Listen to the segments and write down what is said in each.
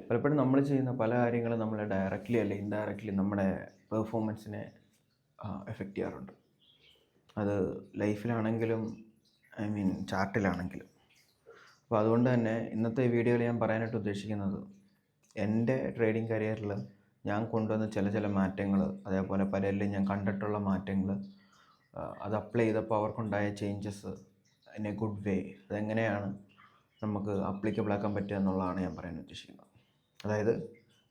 പലപ്പോഴും നമ്മൾ ചെയ്യുന്ന പല കാര്യങ്ങളും നമ്മളെ ഡയറക്റ്റ്ലി അല്ലെ ഇൻഡയറക്റ്റ്ലി നമ്മുടെ പെർഫോമൻസിനെ എഫക്റ്റ് ചെയ്യാറുണ്ട്. അത് ലൈഫിലാണെങ്കിലും ചാർട്ടിലാണെങ്കിലും. അപ്പോൾ അതുകൊണ്ട് തന്നെ ഇന്നത്തെ വീഡിയോയിൽ ഞാൻ പറയാനായിട്ട് ഉദ്ദേശിക്കുന്നത് എൻ്റെ ട്രേഡിംഗ് കരിയറിൽ ഞാൻ കൊണ്ടുവന്ന ചില മാറ്റങ്ങൾ, അതേപോലെ പലരിലും ഞാൻ കണ്ടിട്ടുള്ള മാറ്റങ്ങൾ, അത് അപ്ലൈ ചെയ്തപ്പോൾ അവർക്കുണ്ടായ changes in a good way, അതെങ്ങനെയാണ് നമുക്ക് അപ്ലിക്കബിൾ ആക്കാൻ പറ്റുക എന്നുള്ളതാണ് ഞാൻ പറയാൻ ഉദ്ദേശിക്കുന്നത്. അതായത്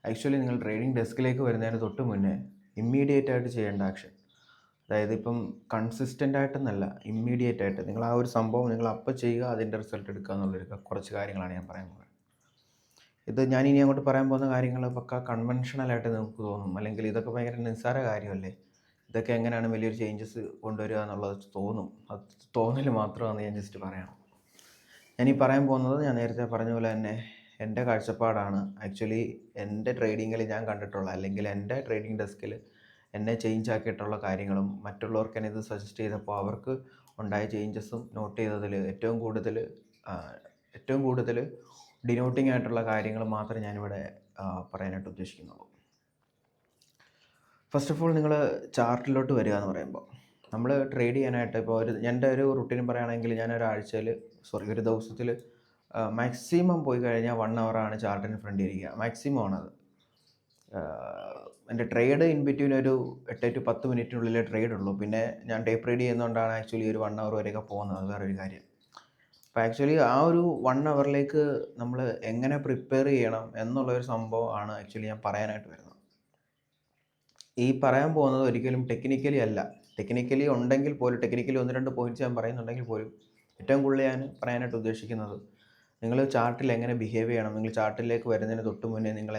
ആക്ച്വലി നിങ്ങൾ ട്രേഡിംഗ് ഡെസ്കിലേക്ക് വരുന്നതിന് തൊട്ട് മുന്നേ ഇമ്മീഡിയറ്റ് ആയിട്ട് ചെയ്യേണ്ട ആക്ഷൻ, അതായത് ഇപ്പം കൺസിസ്റ്റൻ്റ് ആയിട്ടെന്നല്ല, ഇമ്മീഡിയറ്റ് ആയിട്ട് നിങ്ങൾ ആ ഒരു സംഭവം നിങ്ങൾ അപ്പം ചെയ്യുക, അതിൻ്റെ റിസൾട്ട് എടുക്കുക എന്നുള്ളൊരു കുറച്ച് കാര്യങ്ങളാണ് ഞാൻ പറയാൻ പോകുന്നത്. ഇത് ഞാൻ ഇനി അങ്ങോട്ട് പറയാൻ പോകുന്ന കാര്യങ്ങൾ പക്ക കൺവെൻഷണലായിട്ട് നിങ്ങൾക്ക് തോന്നും, അല്ലെങ്കിൽ ഇതൊക്കെ ഭയങ്കര നിസ്സാര കാര്യമല്ലേ, ഇതൊക്കെ എങ്ങനെയാണ് വലിയൊരു ചേഞ്ചസ് കൊണ്ടുവരിക എന്നുള്ളത് തോന്നും. അത് തോന്നൽ മാത്രമാണ്. ഞാൻ ജസ്റ്റ് പറയണം. ഞാനീ പറയാൻ പോകുന്നത് ഞാൻ നേരത്തെ പറഞ്ഞ പോലെ തന്നെ എൻ്റെ കാഴ്ചപ്പാടാണ്. ആക്ച്വലി എൻ്റെ ട്രേഡിങ്ങിൽ ഞാൻ കണ്ടിട്ടുള്ള, അല്ലെങ്കിൽ എൻ്റെ ട്രേഡിംഗ് ഡെസ്കിൽ എന്നെ ചേഞ്ച് ആക്കിയിട്ടുള്ള കാര്യങ്ങളും മറ്റുള്ളവർക്ക് എന്നെ ഇത് സജസ്റ്റ് ചെയ്തപ്പോൾ അവർക്ക് ഉണ്ടായ ചേഞ്ചസും നോട്ട് ചെയ്തതിൽ ഏറ്റവും കൂടുതൽ ഡിനോട്ടിങ് ആയിട്ടുള്ള കാര്യങ്ങൾ മാത്രമേ ഞാനിവിടെ പറയാനായിട്ട് ഉദ്ദേശിക്കുന്നുള്ളൂ. ഫസ്റ്റ് ഓഫ് ഓൾ, നിങ്ങൾ ചാർട്ടിലോട്ട് വരിക എന്ന് പറയുമ്പോൾ, നമ്മൾ ട്രേഡ് ചെയ്യാനായിട്ട് ഇപ്പോൾ എൻ്റെ ഒരു റുട്ടീൻ പറയുകയാണെങ്കിൽ ഞാൻ ഒരു ദിവസത്തിൽ മാക്സിമം പോയി കഴിഞ്ഞാൽ 1 ഹവറാണ് ചാർട്ടിന് ഫ്രണ്ട് ഇരിക്കുക. മാക്സിമം ആണത്. എൻ്റെ ട്രേഡ് ഇൻ ബിറ്റ്വീൻ ഒരു 8 to 10 മിനിറ്റിനുള്ളിലേ ട്രേഡ് ഉള്ളൂ. പിന്നെ ഞാൻ ടേപ്പ് റീഡ് ചെയ്യുന്നതുകൊണ്ടാണ് ആക്ച്വലി ഒരു 1 ഹവർ വരെയൊക്കെ പോകുന്നത്. അത് വേറൊരു കാര്യം. അപ്പോൾ ആക്ച്വലി ആ ഒരു 1 ഹവറിലേക്ക് നമ്മൾ എങ്ങനെ പ്രിപ്പയർ ചെയ്യണം എന്നുള്ളൊരു സംഭവമാണ് ആക്ച്വലി ഞാൻ പറയാനായിട്ട് വരുന്നത്. ഈ പറയാൻ പോകുന്നത് ഒരിക്കലും ടെക്നിക്കലി അല്ല. ടെക്നിക്കലി ഉണ്ടെങ്കിൽ പോലും, ടെക്നിക്കലി 1-2 പോയിന്റ്സ് ഞാൻ പറയുന്നുണ്ടെങ്കിൽ പോലും, ഏറ്റവും കൂടുതൽ ഞാൻ പറയാനായിട്ട് ഉദ്ദേശിക്കുന്നത് നിങ്ങൾ ചാർട്ടിൽ എങ്ങനെ ബിഹേവ് ചെയ്യണം, നിങ്ങൾ ചാർട്ടിലേക്ക് വരുന്നതിന് തൊട്ട് മുന്നേ നിങ്ങൾ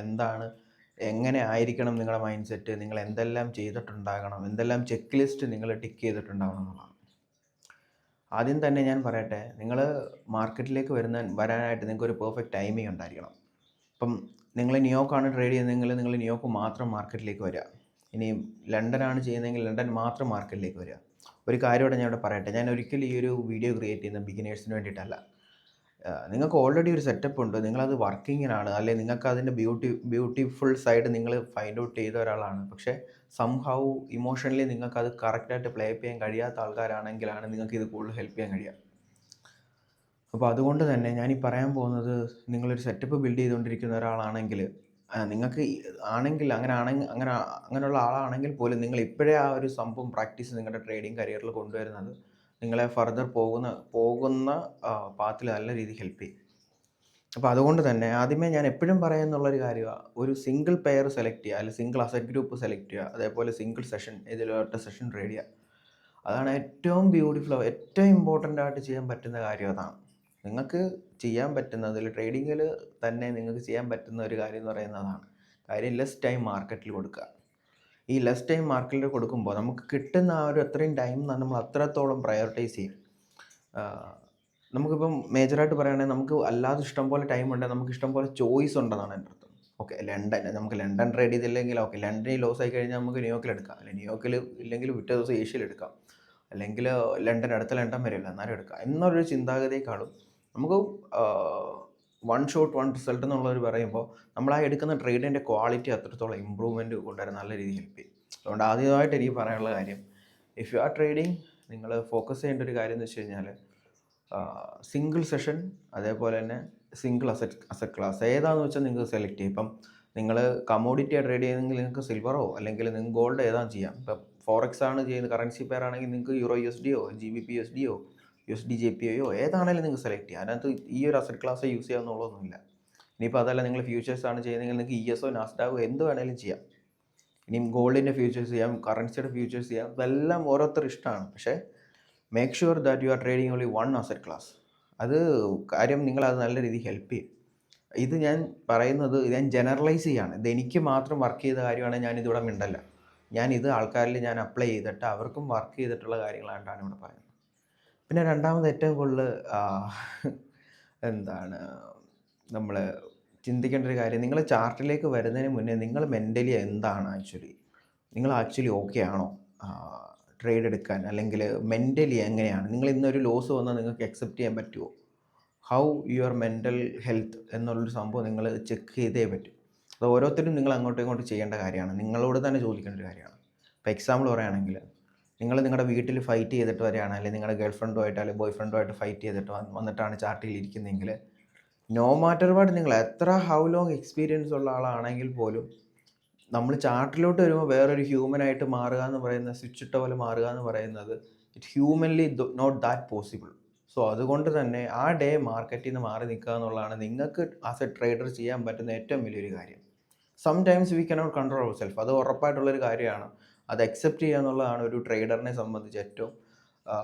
എങ്ങനെ ആയിരിക്കണം നിങ്ങളുടെ മൈൻഡ് സെറ്റ്, നിങ്ങൾ എന്തെല്ലാം ചെയ്തിട്ടുണ്ടാകണം, എന്തെല്ലാം ചെക്ക് ലിസ്റ്റ് നിങ്ങൾ ടിക്ക് ചെയ്തിട്ടുണ്ടാകണം എന്നുള്ളതാണ്. ആദ്യം തന്നെ ഞാൻ പറയട്ടെ, നിങ്ങൾ മാർക്കറ്റിലേക്ക് വരാനായിട്ട് നിങ്ങൾക്കൊരു പെർഫെക്റ്റ് ടൈമിംഗ് ഉണ്ടായിരിക്കണം. ഇപ്പം നിങ്ങൾ ന്യൂയോർക്കാണ് ട്രേഡ് ചെയ്യുന്നതെങ്കിൽ നിങ്ങൾ ന്യൂയോർക്ക് മാത്രം മാർക്കറ്റിലേക്ക് വരിക. ഇനി ലണ്ടനാണ് ചെയ്യുന്നതെങ്കിൽ ലണ്ടൻ മാത്രം മാർക്കറ്റിലേക്ക് വരിക. ഒരു കാര്യം ഇവിടെ ഞാൻ ഇവിടെ പറയട്ടെ, ഞാൻ ഒരിക്കലും ഈ ഒരു വീഡിയോ ക്രിയേറ്റ് ചെയ്യുന്ന ബിഗിനേഴ്സിന് വേണ്ടിയിട്ടല്ല. നിങ്ങൾക്ക് ഓൾറെഡി ഒരു സെറ്റപ്പ് ഉണ്ട്, നിങ്ങളത് വർക്കിങ്ങിനാണ്, അല്ലെങ്കിൽ നിങ്ങൾക്ക് അതിൻ്റെ ബ്യൂട്ടിഫുൾ സൈഡ് നിങ്ങൾ ഫൈൻഡ് ഔട്ട് ചെയ്ത ഒരാളാണ്. പക്ഷേ സംഹൗ ഇമോഷണലി നിങ്ങൾക്കത് കറക്റ്റായിട്ട് പ്ലേ ചെയ്യാൻ കഴിയാത്ത ആൾക്കാരാണെങ്കിലാണ് നിങ്ങൾക്ക് ഇത് കൂടുതൽ ഹെൽപ്പ് ചെയ്യാൻ കഴിയുക. അപ്പോൾ അതുകൊണ്ട് തന്നെ ഞാനീ പറയാൻ പോകുന്നത്, നിങ്ങളൊരു സെറ്റപ്പ് ബിൽഡ് ചെയ്തുകൊണ്ടിരിക്കുന്ന ഒരാളാണെങ്കിൽ, നിങ്ങൾക്ക് ആണെങ്കിൽ അങ്ങനെയുള്ള ആളാണെങ്കിൽ പോലും നിങ്ങൾ ഇപ്പോഴേ ആ ഒരു സംഭവം പ്രാക്ടീസ് നിങ്ങളുടെ ട്രേഡിംഗ് കരിയറിൽ കൊണ്ടുവരുന്നത് നിങ്ങളെ ഫർദർ പോകുന്ന പാത്തിൽ നല്ല രീതിയിൽ ഹെൽപ്പ് ചെയ്യും. അപ്പോൾ അതുകൊണ്ട് തന്നെ ആദ്യമേ ഞാൻ എപ്പോഴും പറയുന്നുള്ളൊരു കാര്യമാണ്, ഒരു സിംഗിൾ പെയർ സെലക്ട് ചെയ്യുക, അല്ലെങ്കിൽ സിംഗിൾ അസറ്റ് ഗ്രൂപ്പ് സെലക്ട് ചെയ്യുക, അതേപോലെ സിംഗിൾ സെഷൻ, ഇതിലൊറ്റ സെഷൻ ട്രേഡ് ചെയ്യുക. അതാണ് ഏറ്റവും ഏറ്റവും ഇമ്പോർട്ടൻ്റ് ആയിട്ട് ചെയ്യാൻ പറ്റുന്ന കാര്യം. അതാണ് നിങ്ങൾക്ക് ചെയ്യാൻ പറ്റുന്നതിൽ, ട്രേഡിങ്ങിൽ തന്നെ നിങ്ങൾക്ക് ചെയ്യാൻ പറ്റുന്ന ഒരു കാര്യം എന്ന് പറയുന്നതാണ് കാര്യം ലെസ് ടൈം മാർക്കറ്റിൽ കൊടുക്കുക. ഈ ലെസ് ടൈം മാർക്കറ്റിൽ കൊടുക്കുമ്പോൾ നമുക്ക് കിട്ടുന്ന ആ ഒരു അത്രയും ടൈം നമ്മൾ അത്രത്തോളം പ്രയോറിറ്റൈസ് ചെയ്യും. നമുക്കിപ്പം മേജറായിട്ട് പറയുകയാണെങ്കിൽ നമുക്ക് അല്ലാതെ ഇഷ്ടംപോലെ ടൈം ഉണ്ടെങ്കിൽ നമുക്ക് ഇഷ്ടംപോലെ ചോയ്സ് ഉണ്ടെന്നാണ് എൻ്റെ അർത്ഥം. ഓക്കെ, നമുക്ക് ലണ്ടൻ ട്രേഡ് ചെയ്തില്ലെങ്കിൽ ഓക്കെ, ലണ്ടനിൽ ലോസ് ആയി കഴിഞ്ഞാൽ നമുക്ക് ന്യൂയോർക്കിൽ എടുക്കാം, അല്ലെങ്കിൽ ന്യൂയോർക്കിൽ ഇല്ലെങ്കിൽ പിറ്റേ ദിവസം ഏഷ്യയിൽ എടുക്കാം, അല്ലെങ്കിൽ അടുത്ത ലണ്ടൻ വരെയില്ല എന്നാലും എടുക്കാം എന്നൊരു ചിന്താഗതിയേക്കാളും നമുക്ക് 1 ഷോട്ട് 1 റിസൾട്ട് എന്നുള്ളവർ പറയുമ്പോൾ നമ്മൾ ആ എടുക്കുന്ന ട്രേഡിൻ്റെ ക്വാളിറ്റി അത്രത്തോളം ഇമ്പ്രൂവ്മെൻറ്റ് കൊണ്ടുവരാൻ നല്ല രീതിയിൽ ഹെൽപ്പ് ചെയ്യും. അതുകൊണ്ട് ആദ്യമായിട്ട് എനിക്ക് പറയാനുള്ള കാര്യം, ഇഫ് യു ആർ ട്രേഡിങ്, നിങ്ങൾ ഫോക്കസ് ചെയ്യേണ്ട ഒരു കാര്യം എന്ന് വെച്ച് കഴിഞ്ഞാൽ സിംഗിൾ സെഷൻ, അതേപോലെ തന്നെ സിംഗിൾ അസറ്റ് ക്ലാസ് ഏതാണെന്ന് വെച്ചാൽ നിങ്ങൾക്ക് സെലക്ട് ചെയ്യും. ഇപ്പം നിങ്ങൾ കമോഡിറ്റിയാണ് ട്രേഡ് ചെയ്യുന്നതെങ്കിൽ നിങ്ങൾക്ക് സിൽവറോ അല്ലെങ്കിൽ നിങ്ങൾക്ക് ഗോൾഡ് ഏതാണ് ചെയ്യാം. ഇപ്പം ഫോറക്സ് ആണ് ചെയ്യുന്നത്, കറൻസി പെയർ ആണെങ്കിൽ നിങ്ങൾക്ക് euro USD GBP USD USD JPY ഏതാണെങ്കിലും നിങ്ങൾക്ക് സെലക്ട് ചെയ്യാം. അതിനകത്ത് ഈ ഒരു അസറ്റ് ക്ലാസ് യൂസ് ചെയ്യാമെന്നുള്ളതൊന്നുമില്ല. ഇനിയിപ്പോൾ അതല്ല നിങ്ങൾ ഫ്യൂച്ചേഴ്സ് ആണ് ചെയ്യുന്നതെങ്കിൽ നിങ്ങൾക്ക് ES നാസ്ഡാകോ എന്ത് വേണമെങ്കിലും ചെയ്യാം. ഇനിയും ഗോൾഡിൻ്റെ ഫ്യൂച്ചേഴ്സ് ചെയ്യാം, കറൻസിയുടെ ഫ്യൂച്ചേഴ്സ് ചെയ്യാം, ഇതെല്ലാം ഓരോരുത്തർ ഇഷ്ടമാണ്. പക്ഷേ make sure that you are trading only 1 asset class. അത് കാര്യം നിങ്ങളത് നല്ല രീതിയിൽ ഹെൽപ്പ് ചെയ്യും. ഇത് ഞാൻ പറയുന്നത്, ഞാൻ ജനറലൈസ് ചെയ്യാണ്. ഇത് എനിക്ക് മാത്രം വർക്ക് ചെയ്ത കാര്യമാണെങ്കിൽ ഞാനിതിവിടെ മിണ്ടല്ല. ഞാനിത് ആൾക്കാരിൽ ഞാൻ അപ്ലൈ ചെയ്തിട്ട് അവർക്കും വർക്ക് ചെയ്തിട്ടുള്ള കാര്യങ്ങളായിട്ടാണ് ഇവിടെ പറയുന്നത്. പിന്നെ രണ്ടാമത് ഏറ്റവും കൂടുതൽ നമ്മൾ ചിന്തിക്കേണ്ട ഒരു കാര്യം, നിങ്ങൾ ചാർട്ടിലേക്ക് വരുന്നതിന് മുന്നേ നിങ്ങൾ മെൻ്റലി എന്താണ് നിങ്ങൾ ആക്ച്വലി ഓക്കെ ആണോ ട്രേഡ് എടുക്കാൻ, അല്ലെങ്കിൽ മെൻ്റലി എങ്ങനെയാണ് നിങ്ങൾ ഇന്നൊരു ലോസ് വന്നാൽ നിങ്ങൾക്ക് അക്സെപ്റ്റ് ചെയ്യാൻ പറ്റുമോ, ഹൗ യുവർ മെൻ്റൽ ഹെൽത്ത് എന്നുള്ളൊരു സംഭവം നിങ്ങൾ ചെക്ക് ചെയ്തേ പറ്റും. അത് ഓരോരുത്തരും നിങ്ങൾ അങ്ങോട്ടും ഇങ്ങോട്ടും ചെയ്യേണ്ട കാര്യമാണ്, നിങ്ങളോട് തന്നെ ചോദിക്കേണ്ട ഒരു കാര്യമാണ്. ഇപ്പോൾ എക്സാമ്പിൾ പറയുകയാണെങ്കിൽ നിങ്ങൾ നിങ്ങളുടെ വീട്ടിൽ ഫൈറ്റ് ചെയ്തിട്ട് വരികയാണ്, അല്ലെങ്കിൽ നിങ്ങളുടെ ഗേൾ ഫ്രണ്ടുമായിട്ട് അല്ലെങ്കിൽ ബോയ് ഫ്രണ്ടുമായിട്ട് ഫൈറ്റ് ചെയ്തിട്ട് വന്നിട്ടാണ് ചാർട്ടിൽ ഇരിക്കുന്നതെങ്കിൽ, നോ മാറ്റർ വാട്ട് നിങ്ങൾ എത്ര ഹൗ ലോങ് എക്സ്പീരിയൻസ് ഉള്ള ആളാണെങ്കിൽ പോലും നമ്മൾ ചാർട്ടിലോട്ട് വരുമ്പോൾ വേറൊരു ഹ്യൂമനായിട്ട് മാറുക എന്ന് പറയുന്നത്, സ്വിച്ച് ഇട്ട പോലെ മാറുക എന്ന് പറയുന്നത് it humanly not that possible. So അതുകൊണ്ട് തന്നെ ആ ഡേ മാർക്കറ്റിൽ നിന്ന് മാറി നിൽക്കുക എന്നുള്ളതാണ് നിങ്ങൾക്ക് ആസ് എ ട്രേഡർ ചെയ്യാൻ പറ്റുന്ന ഏറ്റവും വലിയൊരു കാര്യം. Sometimes we cannot control our self, അത് ഉറപ്പായിട്ടുള്ളൊരു കാര്യമാണ്. അത് അക്സെപ്റ്റ് ചെയ്യുക എന്നുള്ളതാണ് ഒരു ട്രേഡറിനെ സംബന്ധിച്ച് ഏറ്റവും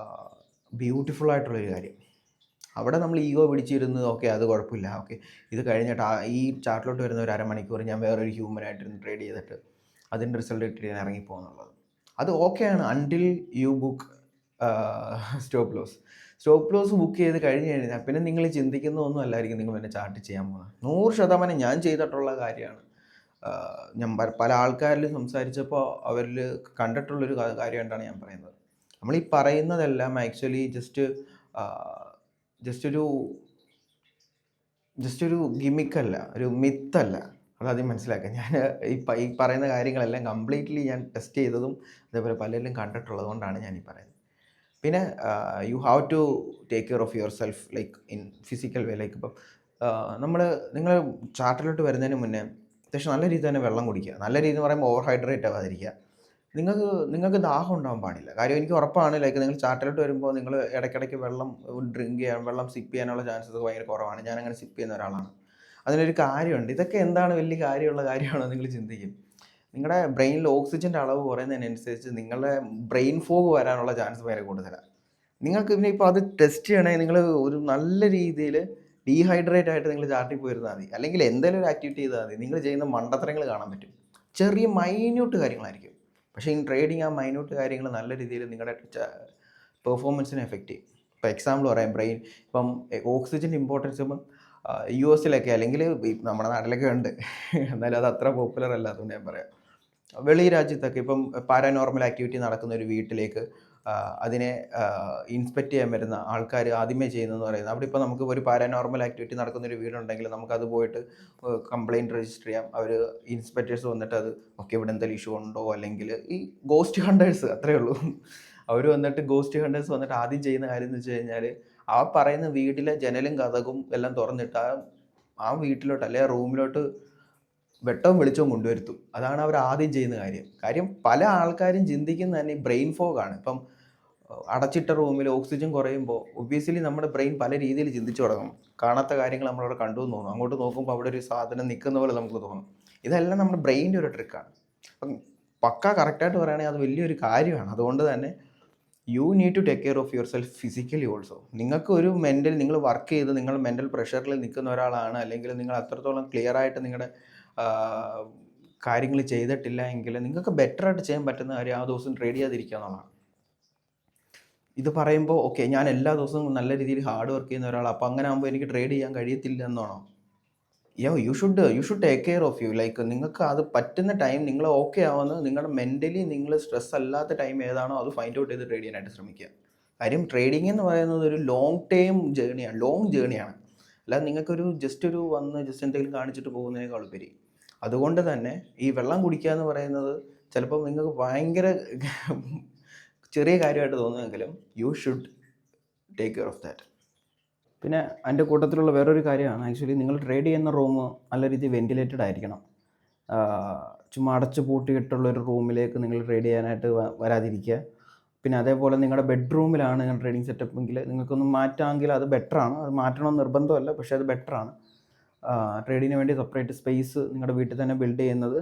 ബ്യൂട്ടിഫുൾ ആയിട്ടുള്ളൊരു കാര്യം. അവിടെ നമ്മൾ ഈഗോ പിടിച്ചിരുന്ന് ഓക്കെ അത് കുഴപ്പമില്ല, ഓക്കെ ഇത് കഴിഞ്ഞിട്ട് ഈ ചാർട്ടിലോട്ട് വരുന്ന ഒരു അരമണിക്കൂർ ഞാൻ വേറൊരു ഹ്യൂമനായിട്ടിരുന്ന് ട്രേഡ് ചെയ്തിട്ട് അതിൻ്റെ റിസൾട്ട് ഇട്ടിട്ട് ഞാൻ ഇറങ്ങിപ്പോകുന്നുള്ളത് അത് ഓക്കെയാണ് until you book stop loss book ചെയ്ത് കഴിഞ്ഞ് കഴിഞ്ഞാൽ പിന്നെ നിങ്ങൾ ചിന്തിക്കുന്നതൊന്നും അല്ലായിരിക്കും നിങ്ങൾ പിന്നെ ചാർട്ട് ചെയ്യാൻ പോകുന്നത്. 100% ഞാൻ ചെയ്തിട്ടുള്ള കാര്യമാണ്. ഞാൻ പല ആൾക്കാരിലും സംസാരിച്ചപ്പോൾ അവരിൽ കണ്ടിട്ടുള്ളൊരു കാര്യമായിട്ടാണ് ഞാൻ പറയുന്നത്. നമ്മൾ ഈ പറയുന്നതെല്ലാം ആക്ച്വലി ജസ്റ്റ് ഒരു ഗിമിക്കല്ല, ഒരു മിത്തല്ല. അതാദ്യം മനസ്സിലാക്കുക. ഞാൻ ഈ പറയുന്ന കാര്യങ്ങളെല്ലാം കംപ്ലീറ്റ്ലി ഞാൻ ടെസ്റ്റ് ചെയ്തതും അതേപോലെ പലരിലും കണ്ടിട്ടുള്ളത് കൊണ്ടാണ് ഞാൻ ഈ പറയുന്നത്. പിന്നെ you have to take care of yourself like in physical way. Like ഇപ്പം നിങ്ങൾ ചാർട്ടിലോട്ട് വരുന്നതിന് മുന്നേ അത്യാവശ്യം നല്ല രീതിയിൽ തന്നെ വെള്ളം കുടിക്കുക. നല്ല രീതി എന്ന് പറയുമ്പോൾ ഓവർ ഹൈഡ്രേറ്റ് ആവാതിരിക്കുക. നിങ്ങൾക്ക് ദാഹം ഉണ്ടാകാൻ പാടില്ല. കാര്യം എനിക്ക് ഉറപ്പാണ്, ലൈക്ക് നിങ്ങൾ ചാർട്ടിലോട്ട് വരുമ്പോൾ നിങ്ങൾ ഇടയ്ക്കിടയ്ക്ക് വെള്ളം ഡ്രിങ്ക് ചെയ്യാൻ, വെള്ളം സിപ്പ് ചെയ്യാനുള്ള ചാൻസസ് ഭയങ്കര കുറവാണ്. ഞാനങ്ങനെ സിപ്പ് ചെയ്യുന്ന ഒരാളാണ്. അതിനൊരു കാര്യമുണ്ട്. ഇതൊക്കെ എന്താണ് വലിയ കാര്യമുള്ള കാര്യമാണോ നിങ്ങൾ ചിന്തിക്കും. നിങ്ങളുടെ ബ്രെയിനിൽ ഓക്സിജൻ്റെ അളവ് കുറയുന്നതിനനുസരിച്ച് നിങ്ങളുടെ ബ്രെയിൻ ഫോഗ് വരാനുള്ള ചാൻസ് ഭയങ്കര കൂടുതലാണ്. നിങ്ങൾക്ക് പിന്നെ ഇപ്പോൾ അത് ടെസ്റ്റ് ചെയ്യണമെങ്കിൽ നിങ്ങൾ ഒരു നല്ല രീതിയിൽ ഡീഹൈഡ്രേറ്റ് ആയിട്ട് നിങ്ങൾ ചാർട്ടിൽ പോയിരുന്നാൽ മതി, അല്ലെങ്കിൽ എന്തെങ്കിലും ഒരു ആക്ടിവിറ്റി ചെയ്താൽ മതി. നിങ്ങൾ ചെയ്യുന്ന മണ്ടത്തരങ്ങൾ കാണാൻ പറ്റും. ചെറിയ മൈന്യൂട്ട് കാര്യങ്ങളായിരിക്കും, പക്ഷേ ഇൻ ട്രേഡിങ് ആ മൈന്യൂട്ട് കാര്യങ്ങൾ നല്ല രീതിയിൽ നിങ്ങളുടെ പെർഫോമൻസിനെ എഫക്റ്റ് ചെയ്യും. ഇപ്പോൾ എക്സാമ്പിൾ പറയാം, ബ്രെയിൻ ഇപ്പം ഓക്സിജൻ്റെ ഇമ്പോർട്ടൻസ് ഇപ്പം US അല്ലെങ്കിൽ നമ്മുടെ നാട്ടിലൊക്കെ ഉണ്ട്, എന്നാലും അത് അത്ര പോപ്പുലർ അല്ല, അതുകൊണ്ട് ഞാൻ പറയാം. വെളി രാജ്യത്തൊക്കെ ഇപ്പം പാരാനോർമൽ ആക്ടിവിറ്റി നടക്കുന്ന ഒരു വീട്ടിലേക്ക് അതിനെ ഇൻസ്പെക്റ്റ് ചെയ്യാൻ വരുന്ന ആൾക്കാർ ആദ്യമേ ചെയ്യുന്നതെന്ന് പറയുന്നത്, അവിടെ ഇപ്പോൾ നമുക്ക് ഒരു പാരാനോർമൽ ആക്ടിവിറ്റി നടക്കുന്ന ഒരു വീടുണ്ടെങ്കിൽ നമുക്കത് പോയിട്ട് കംപ്ലയിൻറ്റ് രജിസ്റ്റർ ചെയ്യാം. അവർ ഇൻസ്പെക്ടേഴ്സ് വന്നിട്ട് അത് ഓക്കെ ഇവിടെ എന്തെങ്കിലും ഇഷ്യൂ ഉണ്ടോ, അല്ലെങ്കിൽ ഈ ഗോസ്റ്റ് ഹണ്ടേഴ്സ് അത്രയേ ഉള്ളൂ, അവർ വന്നിട്ട് ഗോസ്റ്റ് ഹണ്ടേഴ്സ് വന്നിട്ട് ആദ്യം ചെയ്യുന്ന കാര്യം എന്ന് വെച്ച് കഴിഞ്ഞാൽ ആ പറയുന്ന വീട്ടിലെ ജനലും കതകും എല്ലാം തുറന്നിട്ട് ആ വീട്ടിലോട്ട് അല്ലെങ്കിൽ റൂമിലോട്ട് വെട്ടവും വെളിച്ചവും കൊണ്ടുവരുത്തും. അതാണ് അവർ ആദ്യം ചെയ്യുന്ന കാര്യം. പല ആൾക്കാരും ചിന്തിക്കുന്ന തന്നെ ബ്രെയിൻ ഫോഗാണ്. ഇപ്പം അടച്ചിട്ട റൂമിൽ ഓക്സിജൻ കുറയുമ്പോൾ ഒബ്വിയസ്ലി നമ്മുടെ ബ്രെയിൻ പല രീതിയിൽ ചിന്തിച്ചു തുടങ്ങും. കാണാത്ത കാര്യങ്ങൾ നമ്മളവിടെ കണ്ടു എന്ന് തോന്നും. അങ്ങോട്ട് നോക്കുമ്പോൾ അവിടെ ഒരു സാധനം നിൽക്കുന്ന പോലെ നമുക്ക് തോന്നും. ഇതെല്ലാം നമ്മുടെ ബ്രെയിനിൻ്റെ ഒരു ട്രിക്കാണ്. അപ്പം പക്ക കറക്റ്റായിട്ട് പറയുകയാണെങ്കിൽ അത് വലിയൊരു കാര്യമാണ്. അതുകൊണ്ട് തന്നെ you need to take care of yourself physically also. നിങ്ങൾക്ക് ഒരു നിങ്ങൾ വർക്ക് ചെയ്ത് നിങ്ങൾ മെൻ്റൽ പ്രഷറിൽ നിൽക്കുന്ന ഒരാളാണ്, അല്ലെങ്കിൽ നിങ്ങൾ അത്രത്തോളം ക്ലിയർ ആയിട്ട് നിങ്ങളുടെ കാര്യങ്ങൾ ചെയ്തിട്ടില്ല എങ്കിൽ നിങ്ങൾക്ക് ബെറ്ററായിട്ട് ചെയ്യാൻ പറ്റുന്ന കാര്യം ആ ദിവസം ട്രേഡ് ചെയ്യാതിരിക്കുക എന്നുള്ളതാണ്. ഇത് പറയുമ്പോൾ ഓക്കെ ഞാൻ എല്ലാ ദിവസവും നല്ല രീതിയിൽ ഹാർഡ് വർക്ക് ചെയ്യുന്ന ഒരാൾ, അപ്പോൾ അങ്ങനെ ആകുമ്പോൾ എനിക്ക് ട്രേഡ് ചെയ്യാൻ കഴിയത്തില്ല എന്നാണോ? You should take care of you. Like നിങ്ങൾക്ക് അത് പറ്റുന്ന ടൈം നിങ്ങൾ ഓക്കെ ആവുന്ന, നിങ്ങളുടെ മെൻ്റലി നിങ്ങൾ സ്ട്രെസ് അല്ലാത്ത ടൈം ഏതാണോ അത് ഫൈൻഡ് ഔട്ട് ചെയ്ത് ട്രേഡ് ചെയ്യാനായിട്ട് ശ്രമിക്കുക. കാര്യം ട്രേഡിംഗ് എന്ന് പറയുന്നത് ഒരു ലോങ് ടേം ജേണിയാണ്. അല്ലാതെ നിങ്ങൾക്കൊരു ജസ്റ്റ് എന്തെങ്കിലും കാണിച്ചിട്ട് പോകുന്നതിനേക്കാൾ ഉപരി. അതുകൊണ്ട് തന്നെ ഈ വെള്ളം കുടിക്കുക എന്ന് പറയുന്നത് ചിലപ്പോൾ നിങ്ങൾക്ക് ഭയങ്കര ചെറിയ കാര്യമായിട്ട് തോന്നുമെങ്കിലും U should take care of that. പിന്നെ അതിൻ്റെ കൂട്ടത്തിലുള്ള വേറൊരു കാര്യമാണ്, ആക്ച്വലി നിങ്ങൾ ട്രേഡ് ചെയ്യുന്ന റൂം നല്ല രീതിയിൽ വെൻറ്റിലേറ്റഡ് ആയിരിക്കണം. ചുമ്മാ അടച്ചു പൂട്ടിയിട്ടുള്ളൊരു റൂമിലേക്ക് നിങ്ങൾ ട്രേഡ് ചെയ്യാനായിട്ട് വരാതിരിക്കുക. പിന്നെ അതേപോലെ നിങ്ങളുടെ ബെഡ്റൂമിലാണ് നിങ്ങൾ ട്രേഡിംഗ് സെറ്റപ്പ് എങ്കിൽ നിങ്ങൾക്കൊന്ന് മാറ്റാമെങ്കിൽ അത് ബെറ്ററാണ്. അത് മാറ്റണമെന്ന് നിർബന്ധമല്ല, പക്ഷേ അത് ബെറ്ററാണ്. ട്രേഡിങ്ങിന് വേണ്ടി സെപ്പറേറ്റ് സ്പേസ് നിങ്ങളുടെ വീട്ടിൽ തന്നെ ബിൽഡ് ചെയ്യുന്നത്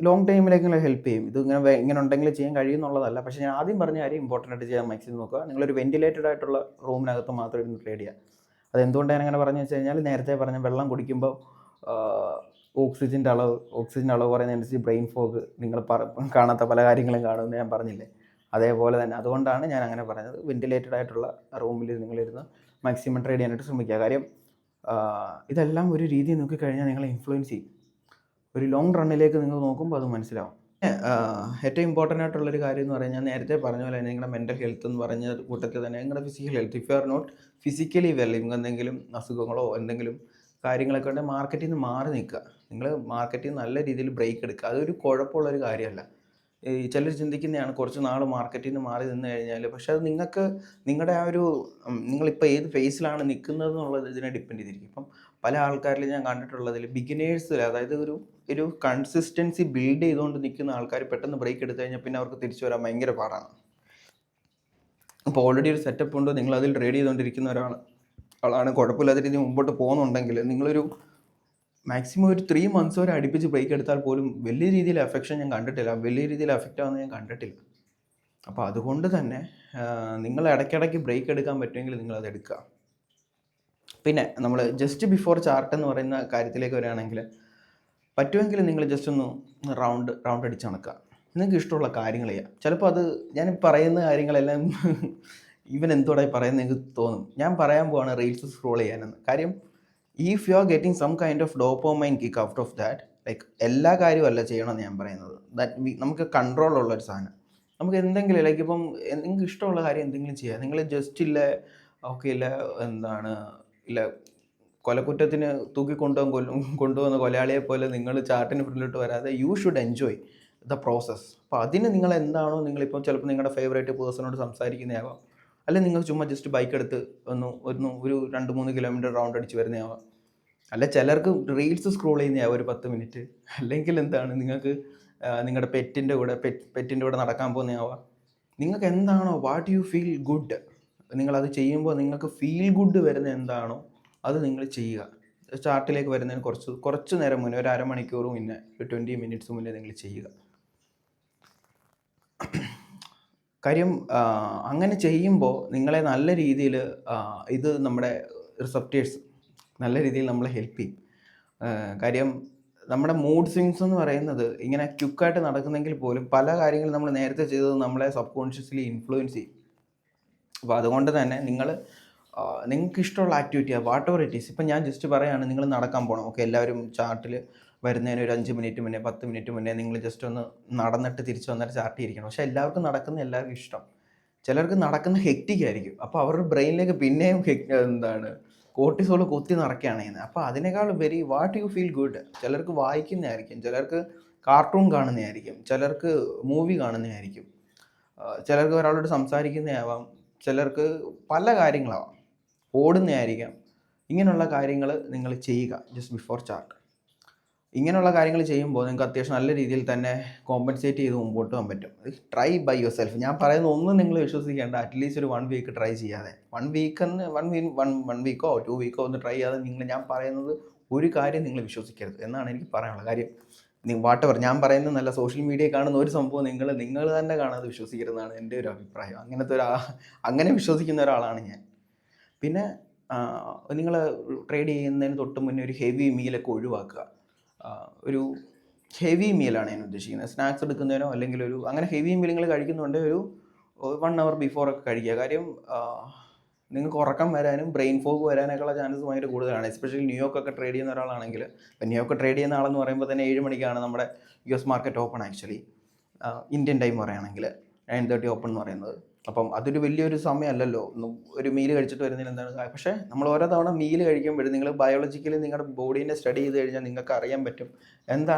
ലോങ് ടൈമിലേക്ക് ഹെൽപ്പ് ചെയ്യും. ഇത് ഇങ്ങനെ ഉണ്ടെങ്കിൽ ചെയ്യാൻ കഴിയുമെന്നുള്ളതല്ല, പക്ഷേ ഞാൻ ആദ്യം പറഞ്ഞ കാര്യം ഇമ്പോർട്ടൻ്റ് ആയിട്ട് ചെയ്യാൻ മാക്സിമം നോക്കുക. നിങ്ങളൊരു വെൻറ്റിലേറ്റഡ് ആയിട്ടുള്ള റൂമിനകത്ത് മാത്രം ഇരുന്ന് ട്രേഡ് ചെയ്യുക. അതെന്തുകൊണ്ടാണ് അങ്ങനെ പറഞ്ഞു വെച്ച് കഴിഞ്ഞാൽ, നേരത്തെ പറഞ്ഞ വെള്ളം കുടിക്കുമ്പോൾ ഓക്സിജൻ്റെ അളവ് പറയുന്നതനുസരിച്ച് ബ്രെയിൻ ഫോഗ്, നിങ്ങൾ കാണാത്ത പല കാര്യങ്ങളും കാണുമെന്ന് ഞാൻ പറഞ്ഞില്ലേ, അതേപോലെ തന്നെ അതുകൊണ്ടാണ് ഞാൻ അങ്ങനെ പറഞ്ഞത്. വെൻറ്റിലേറ്റഡ് ആയിട്ടുള്ള റൂമിൽ നിങ്ങളിരുന്ന് മാക്സിമം ട്രേഡ് ചെയ്യാനായിട്ട് ശ്രമിക്കുക. കാര്യം ഇതെല്ലാം ഒരു രീതി നോക്കിക്കഴിഞ്ഞാൽ നിങ്ങളെ ഇൻഫ്ലുവൻസ് ചെയ്യും. ഒരു ലോങ് റണ്ണിലേക്ക് നിങ്ങൾ നോക്കുമ്പോൾ അത് മനസ്സിലാവും. ഏറ്റവും ഇമ്പോർട്ടൻ്റ് ആയിട്ടുള്ളൊരു കാര്യം എന്ന് പറഞ്ഞാൽ, ഞാൻ നേരത്തെ പറഞ്ഞ പോലെ തന്നെ നിങ്ങളുടെ മെൻ്റൽ ഹെൽത്ത് എന്ന് പറഞ്ഞ കൂട്ടത്തിൽ തന്നെ നിങ്ങളുടെ physical health. If you are not physically well, നിങ്ങൾക്ക് എന്തെങ്കിലും അസുഖങ്ങളോ എന്തെങ്കിലും കാര്യങ്ങളൊക്കെ ഉണ്ടെങ്കിൽ മാർക്കറ്റിൽ നിന്ന് മാറി നിൽക്കുക. നിങ്ങൾ മാർക്കറ്റിൽ നിന്ന് നല്ല രീതിയിൽ ബ്രേക്ക് എടുക്കുക. അതൊരു കുഴപ്പമുള്ളൊരു കാര്യമല്ല. ഈ ചിലർ ചിന്തിക്കുന്നതാണ് കുറച്ച് നാൾ മാർക്കറ്റിൽ നിന്ന് മാറി നിന്ന് കഴിഞ്ഞാൽ, പക്ഷെ അത് നിങ്ങൾക്ക് നിങ്ങളുടെ ആ ഒരു നിങ്ങളിപ്പോൾ ഏത് ഫേസിലാണ് നിൽക്കുന്നത് എന്നുള്ളത് ഇതിനെ ഡിപ്പെൻഡ് ചെയ്തിരിക്കും. ഇപ്പം പല ആൾക്കാരിലും ഞാൻ കണ്ടിട്ടുള്ളതിൽ ബിഗിനേഴ്സിൽ, അതായത് ഒരു കൺസിസ്റ്റൻസി ബിൽഡ് ചെയ്തുകൊണ്ട് നിൽക്കുന്ന ആൾക്കാർ പെട്ടെന്ന് ബ്രേക്ക് എടുത്തു കഴിഞ്ഞാൽ പിന്നെ അവർക്ക് തിരിച്ചു വരാൻ ഭയങ്കര പാടാണ്. അപ്പോൾ ഓൾറെഡി ഒരു സെറ്റപ്പ് ഉണ്ട്, നിങ്ങൾ അതിൽ ട്രേഡ് ചെയ്തുകൊണ്ടിരിക്കുന്ന ആളാണ് കുഴപ്പമില്ലാത്ത രീതിയിൽ മുമ്പോട്ട് പോകുന്നുണ്ടെങ്കിൽ, നിങ്ങളൊരു മാക്സിമം ഒരു 3 months വരെ അടുപ്പിച്ച് ബ്രേക്ക് എടുത്താൽ പോലും വലിയ രീതിയിൽ എഫക്ഷൻ ഞാൻ കണ്ടിട്ടില്ല, വലിയ രീതിയിൽ എഫക്റ്റ് ആവുന്നത് ഞാൻ കണ്ടിട്ടില്ല. അപ്പോൾ അതുകൊണ്ട് തന്നെ നിങ്ങൾ ഇടയ്ക്കിടയ്ക്ക് ബ്രേക്ക് എടുക്കാൻ പറ്റുമെങ്കിൽ നിങ്ങളത് എടുക്കുക. പിന്നെ നമ്മൾ ജസ്റ്റ് ബിഫോർ ചാർട്ട് എന്ന് പറയുന്ന കാര്യത്തിലേക്ക് വരികയാണെങ്കിൽ, പറ്റുമെങ്കിൽ നിങ്ങൾ ജസ്റ്റ് ഒന്ന് റൗണ്ട് അടിച്ച് നടക്കുക. നിങ്ങൾക്ക് ഇഷ്ടമുള്ള കാര്യങ്ങൾ ചെയ്യാം. ചിലപ്പോൾ അത് ഞാൻ പറയുന്ന കാര്യങ്ങളെല്ലാം ഇവൻ എന്തോടായി പറയുന്നത് നിങ്ങൾക്ക് തോന്നും. ഞാൻ പറയാൻ പോവാണ് റീൽസ് സ്ക്രോൾ ചെയ്യാനെന്ന്. കാര്യം, if you are getting some kind of dopamine kick out of that, like എല്ലാ കാര്യവും അല്ല ചെയ്യണമെന്ന് ഞാൻ പറയുന്നത്. നമുക്ക് കൺട്രോൾ ഉള്ളൊരു സാധനം. നമുക്ക് എന്തെങ്കിലും ലൈക്ക് ഇപ്പം നിങ്ങൾക്ക് ഇഷ്ടമുള്ള കാര്യം എന്തെങ്കിലും ചെയ്യാം. നിങ്ങൾ ജസ്റ്റ് ഇല്ല ഓക്കെ ഇല്ല ഇല്ല കൊലക്കുറ്റത്തിന് കൊണ്ടുവന്ന കൊലയാളിയെ പോലെ നിങ്ങൾ ചാർട്ടിന് ഫ്രണ്ടിലോട്ട് വരാതെ you should enjoy the process. അപ്പോൾ അതിന് നിങ്ങൾ എന്താണോ, നിങ്ങളിപ്പോൾ ചിലപ്പോൾ നിങ്ങളുടെ ഫേവറേറ്റ് പേഴ്സണോട് സംസാരിക്കുന്നതാവാം, അല്ലെങ്കിൽ നിങ്ങൾ ചുമ്മാ ജസ്റ്റ് ബൈക്ക് എടുത്ത് ഒരു 2-3 കിലോമീറ്റർ റൗണ്ട് അടിച്ച് വരുന്നതാവാം, അല്ല ചിലർക്ക് റീൽസ് സ്ക്രോൾ ചെയ്യുന്നതാവാം ഒരു 10 മിനിറ്റ്, അല്ലെങ്കിൽ നിങ്ങൾക്ക് നിങ്ങളുടെ പെറ്റിൻ്റെ കൂടെ നടക്കാൻ പോകുന്നതാവാം. നിങ്ങൾക്ക് എന്താണോ വാട്ട് യു ഫീൽ ഗുഡ്, നിങ്ങളത് ചെയ്യുമ്പോൾ നിങ്ങൾക്ക് ഫീൽ ഗുഡ് വരുന്ന എന്താണോ അത് നിങ്ങൾ ചെയ്യുക. ചാർട്ടിലേക്ക് വരുന്നതിന് കുറച്ച് നേരം മുന്നേ, ഒരു അരമണിക്കൂർ മുന്നേ, ഒരു 20 minutes മുന്നേ നിങ്ങൾ ചെയ്യുക. കാര്യം അങ്ങനെ ചെയ്യുമ്പോൾ നിങ്ങളെ നല്ല രീതിയിൽ ഇത് നമ്മുടെ റിസപ്റ്റേഴ്സ് നല്ല രീതിയിൽ നമ്മളെ ഹെൽപ്പ് ചെയ്യും. കാര്യം നമ്മുടെ മൂഡ് സ്വിങ്സ് എന്ന് പറയുന്നത് ഇങ്ങനെ ക്വിക്കായിട്ട് നടക്കുന്നെങ്കിൽ പോലും പല കാര്യങ്ങളും നമ്മൾ നേരത്തെ ചെയ്തത് നമ്മളെ സബ് കോൺഷ്യസ്ലി ഇൻഫ്ലുവൻസ് ചെയ്യും. അപ്പോൾ അതുകൊണ്ട് തന്നെ നിങ്ങൾക്ക് ഇഷ്ടമുള്ള activity what ever it is. ഇപ്പം ഞാൻ ജസ്റ്റ് പറയുകയാണ്, നിങ്ങൾ നടക്കാൻ പോകണം. ഓക്കെ, എല്ലാവരും ചാർട്ടിൽ വരുന്നതിന് ഒരു 5 മിനിറ്റ് മുന്നേ 10 മിനിറ്റ് മുന്നേ നിങ്ങൾ ജസ്റ്റ് ഒന്ന് നടന്നിട്ട് തിരിച്ച് വന്നിട്ട് ചാർട്ട് ഇരിക്കണം. പക്ഷേ എല്ലാവർക്കും എല്ലാവർക്കും ഇഷ്ടം. ചിലർക്ക് നടക്കുന്ന ഹെക്റ്റിക് ആയിരിക്കും. അപ്പോൾ അവരുടെ ബ്രെയിനിലേക്ക് പിന്നെയും കോർട്ടിസോൾ കുത്തി നിറയ്ക്കുകയാണ് ചെയ്യുന്നത്. അപ്പോൾ അതിനേക്കാൾ വാട്ട് യു ഫീൽ ഗുഡ്. ചിലർക്ക് വായിക്കുന്നതായിരിക്കും, ചിലർക്ക് കാർട്ടൂൺ കാണുന്നതായിരിക്കും, ചിലർക്ക് മൂവി കാണുന്നതായിരിക്കും, ചിലർക്ക് ഒരാളോട് സംസാരിക്കുന്നതാവാം, ചിലർക്ക് പല കാര്യങ്ങളാവാം, ഓടുന്നതായിരിക്കാം. ഇങ്ങനെയുള്ള കാര്യങ്ങൾ നിങ്ങൾ ചെയ്യുക ജസ്റ്റ് ബിഫോർ ചാർട്ട്. ഇങ്ങനെയുള്ള കാര്യങ്ങൾ ചെയ്യുമ്പോൾ നിങ്ങൾക്ക് അത്യാവശ്യം നല്ല രീതിയിൽ തന്നെ കോമ്പൻസേറ്റ് ചെയ്ത് മുമ്പോട്ട് പോകാൻ പറ്റും. Try by yourself. ഞാൻ പറയുന്ന ഒന്നും നിങ്ങൾ വിശ്വസിക്കേണ്ട. അറ്റ്ലീസ്റ്റ് ഒരു 1 week ട്രൈ ചെയ്യാതെ, 1 weekോ 2 weekോ ഒന്ന് ട്രൈ ചെയ്യാതെ ഞാൻ പറയുന്നത് ഒരു കാര്യം നിങ്ങൾ വിശ്വസിക്കരുത് എന്നാണ് എനിക്ക് പറയാനുള്ളത്. കാര്യം വാട്ടെവർ ഞാൻ പറയുന്നത് നല്ല സോഷ്യൽ മീഡിയ കാണുന്ന ഒരു സംഭവം നിങ്ങൾ തന്നെ കാണാതെ വിശ്വസിക്കരുതെന്നാണ് എൻ്റെ ഒരു അഭിപ്രായം. അങ്ങനെ വിശ്വസിക്കുന്ന ഒരാളാണ് ഞാൻ. പിന്നെ നിങ്ങൾ ട്രേഡ് ചെയ്യുന്നതിന് തൊട്ട് മുന്നേ ഒരു ഹെവി മീലൊക്കെ ഒഴിവാക്കുക. ഒരു ഹെവി മീലാണ് ഞാൻ ഉദ്ദേശിക്കുന്നത്. സ്നാക്സ് എടുക്കുന്നതിനോ അല്ലെങ്കിൽ അങ്ങനെ ഹെവി മീൽ നിങ്ങൾ കഴിക്കുന്നുണ്ട് ഒരു 1 hour ബിഫോറൊക്കെ കഴിക്കുക. കാര്യം നിങ്ങൾക്ക് ഉറക്കം വരാനും ബ്രെയിൻ ഫോഗ് വരാനൊക്കെയുള്ള ചാൻസസ് ഭയങ്കര കൂടുതലാണ്. എസ്പെഷ്യലി ന്യൂയോർക്കൊക്കെ ട്രേഡ് ചെയ്യുന്ന ഒരാളാണെങ്കിൽ, ഇപ്പം ന്യൂയോർക്ക് ട്രേഡ് ചെയ്യുന്ന ആളെന്ന് പറയുമ്പോൾ തന്നെ 7 മണിക്കാണ് നമ്മുടെ US market open. Actually Indian time പറയുകയാണെങ്കിൽ 9:30 ഓപ്പൺ എന്ന് പറയുന്നത്. അപ്പം അതൊരു വലിയൊരു സമയമല്ലല്ലോ ഒരു മീൽ കഴിച്ചിട്ട് വരുന്നതിന് എന്താണ്. പക്ഷേ നമ്മൾ ഓരോ തവണ മീൽ കഴിക്കുമ്പോഴും നിങ്ങൾ ബയോളജിക്കലി നിങ്ങളുടെ ബോഡീനെ സ്റ്റഡി ചെയ്ത് കഴിഞ്ഞാൽ നിങ്ങൾക്ക് അറിയാൻ പറ്റും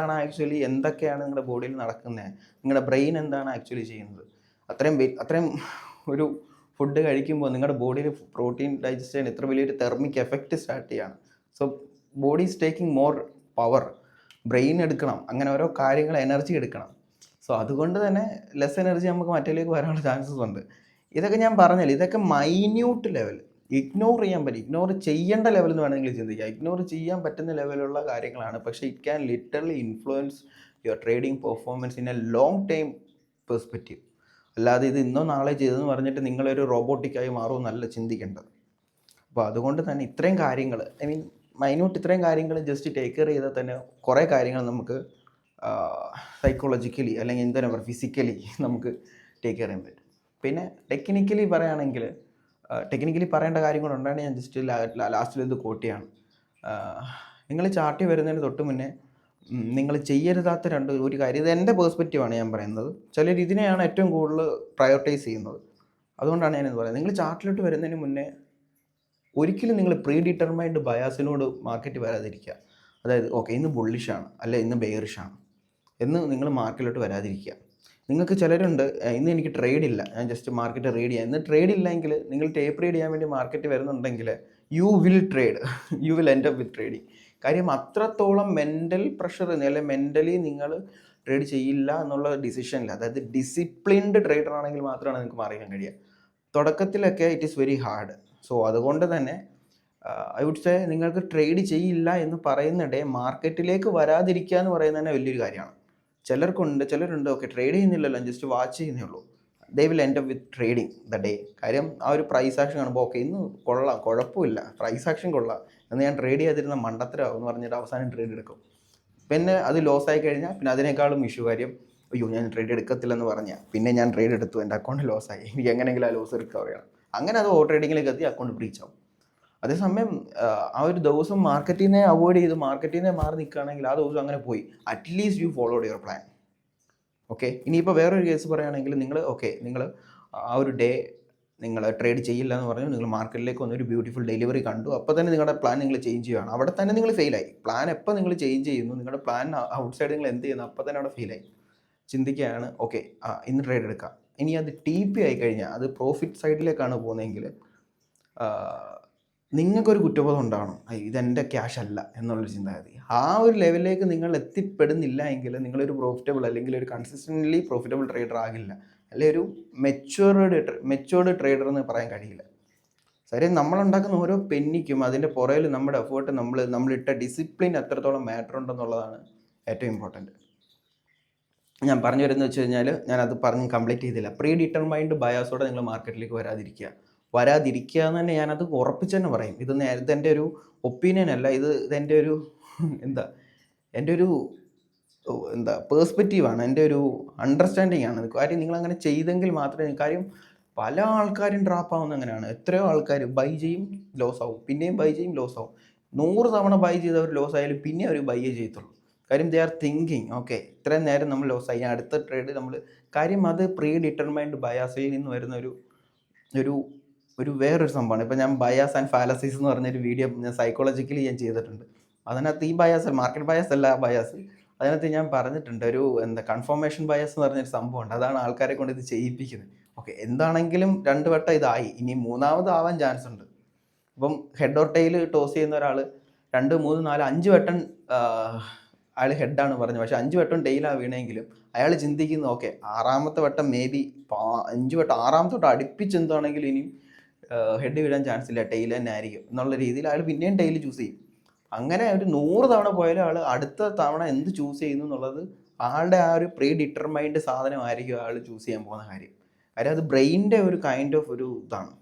എന്തൊക്കെയാണ് നിങ്ങളുടെ ബോഡിയിൽ നടക്കുന്നത്, നിങ്ങളുടെ ബ്രെയിൻ എന്താണ് ആക്ച്വലി ചെയ്യുന്നത്. അത്രയും ഒരു ഫുഡ് കഴിക്കുമ്പോൾ നിങ്ങളുടെ ബോഡിയിൽ പ്രോട്ടീൻ ഡൈജസ്റ്റ് ചെയ്യാൻ ഇത്ര വലിയൊരു തെർമിക് എഫക്റ്റ് സ്റ്റാർട്ട് ചെയ്യാണ്. So body is taking more power. Brain എടുക്കണം, അങ്ങനെ ഓരോ കാര്യങ്ങൾ എനർജി എടുക്കണം. സോ അതുകൊണ്ട് തന്നെ ലെസ് എനർജി നമുക്ക് മറ്റേലേക്ക് വരാനുള്ള ചാൻസസ് ഉണ്ട്. ഇതൊക്കെ ഞാൻ പറഞ്ഞില്ല, ഇതൊക്കെ മൈന്യൂട്ട് ലെവൽ, ഇഗ്നോർ ചെയ്യേണ്ട ലെവൽ എന്ന് വേണമെങ്കിൽ ചിന്തിക്കാം. ഇഗ്നോർ ചെയ്യാൻ പറ്റുന്ന ലെവലുള്ള കാര്യങ്ങളാണ്. പക്ഷേ it can literally influence your trading performance in A long time perspective. അല്ലാതെ ഇത് ഇന്നോ നാളെ ചെയ്തെന്ന് പറഞ്ഞിട്ട് നിങ്ങളൊരു റോബോട്ടിക്കായി മാറുമെന്നല്ല ചിന്തിക്കേണ്ടത്. അപ്പോൾ അതുകൊണ്ട് തന്നെ ഇത്രയും കാര്യങ്ങൾ ഇത്രയും കാര്യങ്ങൾ ജസ്റ്റ് ടേക്ക് കെയർ ചെയ്താൽ തന്നെ കുറേ കാര്യങ്ങൾ നമുക്ക് സൈക്കോളജിക്കലി അല്ലെങ്കിൽ ഫിസിക്കലി നമുക്ക് ടേക്ക് കെയർ ചെയ്യാൻ പറ്റും. പിന്നെ ടെക്നിക്കലി പറയേണ്ട കാര്യങ്ങളുണ്ടാണ്. ഞാൻ ജസ്റ്റ് ലാസ്റ്റിൽ ഇത് കോട്ട് ചെയ്യാണ്. നിങ്ങൾ ചാർട്ടിൽ വരുന്നതിന് തൊട്ട് മുന്നേ നിങ്ങൾ ചെയ്യരുതാത്ത ഒരു കാര്യം, ഇത് എൻ്റെ പേഴ്സ്പെക്റ്റീവാണ് ഞാൻ പറയുന്നത്. ചിലർ ഇതിനെയാണ് ഏറ്റവും കൂടുതൽ പ്രയോറിറ്റൈസ് ചെയ്യുന്നത്. അതുകൊണ്ടാണ് ഞാനിത് പറയുന്നത്. നിങ്ങൾ ചാർട്ടിലോട്ട് വരുന്നതിന് മുന്നേ ഒരിക്കലും നിങ്ങൾ പ്രീ ഡിറ്റർമൈൻഡ് ബയാസിനോട് മാർക്കറ്റ് വരാതിരിക്കുക. അതായത് ഓക്കെ ഇന്ന് ബുള്ളിഷാണ് അല്ലെ ഇന്ന് ബെയറിഷാണ് എന്ന് നിങ്ങൾ മാർക്കറ്റിലോട്ട് വരാതിരിക്കുക. നിങ്ങൾക്ക് ചിലരുണ്ട് ഇന്ന് എനിക്ക് ട്രേഡ് ഇല്ല, ഞാൻ ജസ്റ്റ് മാർക്കറ്റ് റീഡ് ചെയ്യാം. ഇന്ന് ട്രേഡ് ഇല്ലെങ്കിൽ നിങ്ങൾ ടേപ്പ് റീഡ് ചെയ്യാൻ വേണ്ടി മാർക്കറ്റ് വരുന്നുണ്ടെങ്കിൽ you will trade, you will end up with trading. കാര്യം അത്രത്തോളം മെൻ്റൽ പ്രഷർ അല്ലെങ്കിൽ മെൻ്റലി നിങ്ങൾ ട്രേഡ് ചെയ്യില്ല എന്നുള്ള ഡിസിഷനില്ല. അതായത് ഡിസിപ്ലിൻഡ് ട്രേഡർ ആണെങ്കിൽ മാത്രമാണ് നിങ്ങൾക്ക് മാറിക്കാൻ കഴിയുക. തുടക്കത്തിലൊക്കെ it is very hard. So അതുകൊണ്ട് തന്നെ ഐ വുഡ് സേ നിങ്ങൾക്ക് ട്രേഡ് ചെയ്യില്ല എന്ന് പറയുന്നിടെ മാർക്കറ്റിലേക്ക് വരാതിരിക്കുക എന്ന് പറയുന്നത് തന്നെ വലിയൊരു കാര്യമാണ്. ചിലരുണ്ട് ഓക്കെ ട്രേഡ് ചെയ്യുന്നില്ലല്ലോ, ജസ്റ്റ് വാച്ച് ചെയ്യുന്നേ ഉള്ളൂ. They will end up with trading the day. കാര്യം ആ ഒരു പ്രൈസ് ആക്ഷൻ കാണുമ്പോൾ ഓക്കെ ഇന്ന് കൊള്ളാം, കുഴപ്പമില്ല, പ്രൈസ് ആക്ഷൻ കൊള്ളാം എന്ന് ഞാൻ ട്രേഡ് ചെയ്യാതിരുന്ന മണ്ടത്തരാവും എന്ന് പറഞ്ഞിട്ട് അവസാനം ട്രേഡ് എടുക്കും. പിന്നെ അത് ലോസ് ആയി കഴിഞ്ഞാൽ പിന്നെ അതിനേക്കാളും ഇഷ്യൂ കാര്യം, അയ്യോ ഞാൻ ട്രേഡ് എടുക്കത്തില്ലെന്ന് പറഞ്ഞാൽ പിന്നെ ഞാൻ ട്രേഡ് എടുത്തു, എൻ്റെ അക്കൗണ്ട് ലോസ് ആയി, എനിക്ക് എങ്ങനെയെങ്കിലും ആ ലോസ് റിക്കവർ ചെയ്യണം. അങ്ങനെ അത് ഓവർ ട്രേഡിങ്ങിലേക്ക് എത്തി അക്കൗണ്ട് ബ്രീച്ച് ആവും. അതേസമയം ആ ഒരു ദിവസം മാർക്കറ്റിനെ അവോയ്ഡ് ചെയ്ത് മാർക്കറ്റിനെ മാറി നിൽക്കുകയാണെങ്കിൽ ആ ദിവസം അങ്ങനെ പോയി. At least you followed your plan. Okay, ഇനിയിപ്പോൾ വേറൊരു കേസ് പറയുകയാണെങ്കിൽ നിങ്ങൾ ആ ഒരു ഡേ നിങ്ങൾ ട്രേഡ് ചെയ്യില്ല എന്ന് പറഞ്ഞു, നിങ്ങൾ മാർക്കറ്റിലേക്ക് വന്നൊരു ബ്യൂട്ടിഫുൾ ഡെലിവറി കണ്ടു, അപ്പോൾ തന്നെ നിങ്ങളുടെ പ്ലാൻ നിങ്ങൾ ചേഞ്ച് ചെയ്യുകയാണ്. അവിടെ തന്നെ നിങ്ങൾ ഫെയിലായി. പ്ലാൻ എപ്പോൾ നിങ്ങൾ ചേഞ്ച് ചെയ്യുന്നു, നിങ്ങളുടെ പ്ലാൻ ഔട്ട് സൈഡ് നിങ്ങൾ എന്ത് ചെയ്യുന്നു, അപ്പോൾ തന്നെ അവിടെ ഫെയിലായി. ചിന്തിക്കുകയാണ് ഓക്കെ ഇന്ന് ട്രേഡ് എടുക്കാം. ഇനി അത് TP ആയി കഴിഞ്ഞാൽ അത് പ്രോഫിറ്റ് സൈഡിലേക്കാണ് പോകുന്നതെങ്കിൽ നിങ്ങൾക്കൊരു കുറ്റബോധം ഉണ്ടാവണം, ഇതെൻ്റെ ക്യാഷ് അല്ല എന്നുള്ളൊരു ചിന്താഗതി. ആ ഒരു ലെവലിലേക്ക് നിങ്ങൾ എത്തിപ്പെടുന്നില്ല എങ്കിൽ നിങ്ങളൊരു പ്രോഫിറ്റബിൾ അല്ലെങ്കിൽ ഒരു കൺസിസ്റ്റൻ്റ്ലി പ്രോഫിറ്റബിൾ ട്രേഡർ ആകില്ല, അല്ലെങ്കിൽ ഒരു മെച്യൂർഡ് ട്രേഡർ എന്ന് പറയാൻ കഴിയില്ല. കാര്യം നമ്മളുണ്ടാക്കുന്ന ഓരോ പെന്നിക്കും അതിൻ്റെ പുറകിൽ നമ്മുടെ എഫേർട്ട്, നമ്മളിട്ട ഡിസിപ്ലിൻ എത്രത്തോളം മാറ്റർ ഉണ്ടെന്നുള്ളതാണ് ഏറ്റവും ഇമ്പോർട്ടൻറ്റ്. ഞാൻ പറഞ്ഞു വരുന്നത് വെച്ച് കഴിഞ്ഞാൽ ഞാനത് പറഞ്ഞ് കംപ്ലീറ്റ് ചെയ്തില്ല. പ്രീ ഡിറ്റർമൈൻഡ് ബയാസോടെ നിങ്ങൾ മാർക്കറ്റിലേക്ക് വരാതിരിക്കുക എന്ന് തന്നെ ഞാനത് ഉറപ്പിച്ച് തന്നെ പറയും. ഇതെൻ്റെ ഒരു ഒപ്പീനിയൻ അല്ല, ഇതെൻ്റെ ഒരു എൻ്റെ ഒരു പേഴ്സ്പെക്റ്റീവാണ്, എൻ്റെ ഒരു അണ്ടർസ്റ്റാൻഡിങ് ആണ്. കാര്യം നിങ്ങളങ്ങനെ ചെയ്തെങ്കിൽ മാത്രമേ, കാര്യം പല ആൾക്കാരും ഡ്രാപ്പ് ആവുന്ന അങ്ങനെയാണ്. എത്രയോ ആൾക്കാർ ബൈ ചെയ്യും ലോസ് ആവും, പിന്നെയും ബൈ ചെയ്യും ലോസ് ആവും. 100 തവണ ബൈ ചെയ്തവർ ലോസ് ആയാലും പിന്നെ അവർ ബൈയേ ചെയ്യത്തുള്ളൂ. കാര്യം ദേ ആർ തിങ്കിങ് ഓക്കെ ഇത്രയും നേരം നമ്മൾ ലോസ് ആയി, അടുത്ത ട്രേഡ് നമ്മൾ, കാര്യം അത് പ്രീ ഡിറ്റർമൈൻഡ് ബയാസിൽ നിന്ന് വരുന്ന ഒരു വേറൊരു സംഭവമാണ്. ഇപ്പോൾ ഞാൻ ബയാസ് ആൻഡ് ഫാലസീസ് എന്ന് പറഞ്ഞൊരു വീഡിയോ ഞാൻ സൈക്കോളജിക്കലി ഞാൻ ചെയ്തിട്ടുണ്ട്. അതിനകത്ത് ഈ ബയാസ് മാർക്കറ്റ് ബയാസ് അല്ല, ബയാസ് അതിനകത്ത് ഞാൻ പറഞ്ഞിട്ടുണ്ട്. കൺഫർമേഷൻ ബയാസ് എന്ന് പറഞ്ഞൊരു സംഭവമുണ്ട്. അതാണ് ആൾക്കാരെ കൊണ്ട് ഇത് ചെയ്യിപ്പിക്കുന്നത്. ഓക്കെ എന്താണെങ്കിലും 2 വട്ടം ഇതായി, ഇനി 3ാമത് ആവാൻ ചാൻസ് ഉണ്ട്. അപ്പം ഹെഡ് ഓർ ടെയിൽ ടോസ് ചെയ്യുന്ന ഒരാൾ 2, 3, 4, 5 വട്ടം അയാൾ ഹെഡാണ് പറഞ്ഞത്, പക്ഷേ 5 വട്ടം ടെയിലാണ് വീണെങ്കിലും അയാൾ ചിന്തിക്കുന്നു ഓക്കെ 6ാമത്തെ വട്ടം മേ ബി 5 വട്ടം 6ാമത്തെ വട്ടം അടുപ്പിച്ചെന്താണെങ്കിലും ഇനിയും ഹെഡ് വീഴാൻ ചാൻസ് ഇല്ല, ടെയിൽ തന്നെ ആയിരിക്കും എന്നുള്ള രീതിയിൽ അയാൾ പിന്നെയും ടെയിൽ ചൂസ് ചെയ്യും. അങ്ങനെ ഒരു 100 തവണ പോയാലും ആൾ അടുത്ത തവണ എന്ത് ചൂസ് ചെയ്യുന്നു എന്നുള്ളത് ആളുടെ ആ ഒരു പ്രീ ഡിറ്റർമൈൻഡ് സാധനമായിരിക്കും ആൾ ചൂസ് ചെയ്യാൻ പോകുന്ന കാര്യം. അത് ബ്രെയിനിൻ്റെ ഒരു കൈൻഡ് ഓഫ് ഒരു ഇതാണ്.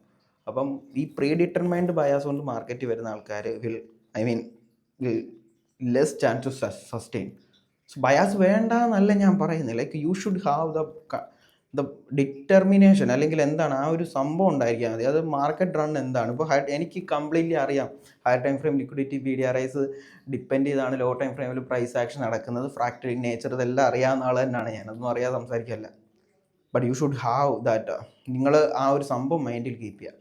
അപ്പം ഈ പ്രീ ഡിറ്റർമൈൻഡ് ബയാസ് കൊണ്ട് മാർക്കറ്റ് വരുന്ന ആൾക്കാർ will less chance to sustain. So bias വേണ്ട എന്നല്ല ഞാൻ പറയുന്നത്, like you should have the determination, അല്ലെങ്കിൽ എന്താണ് ആ ഒരു സംഭവം ഉണ്ടായിരിക്കാൻ മതി. അത് മാർക്കറ്റ് റൺ എന്താണ്. ഇപ്പോൾ എനിക്ക് കംപ്ലീറ്റ്ലി അറിയാം higher time frame liquidity PDRIs depend ചെയ്താണ് ലോ ടൈം ഫ്രെയിമിൽ പ്രൈസ് ആക്ഷൻ നടക്കുന്നത്, ഫ്രാക്ടറി നേച്ചർ, ഇതെല്ലാം അറിയാവുന്ന ആൾ തന്നെയാണ് ഞാൻ, അതൊന്നും അറിയാതെ സംസാരിക്കല്ല. But you should have that. നിങ്ങൾ ആ ഒരു സംഭവം മൈൻഡിൽ കീപ്പ് ചെയ്യുക.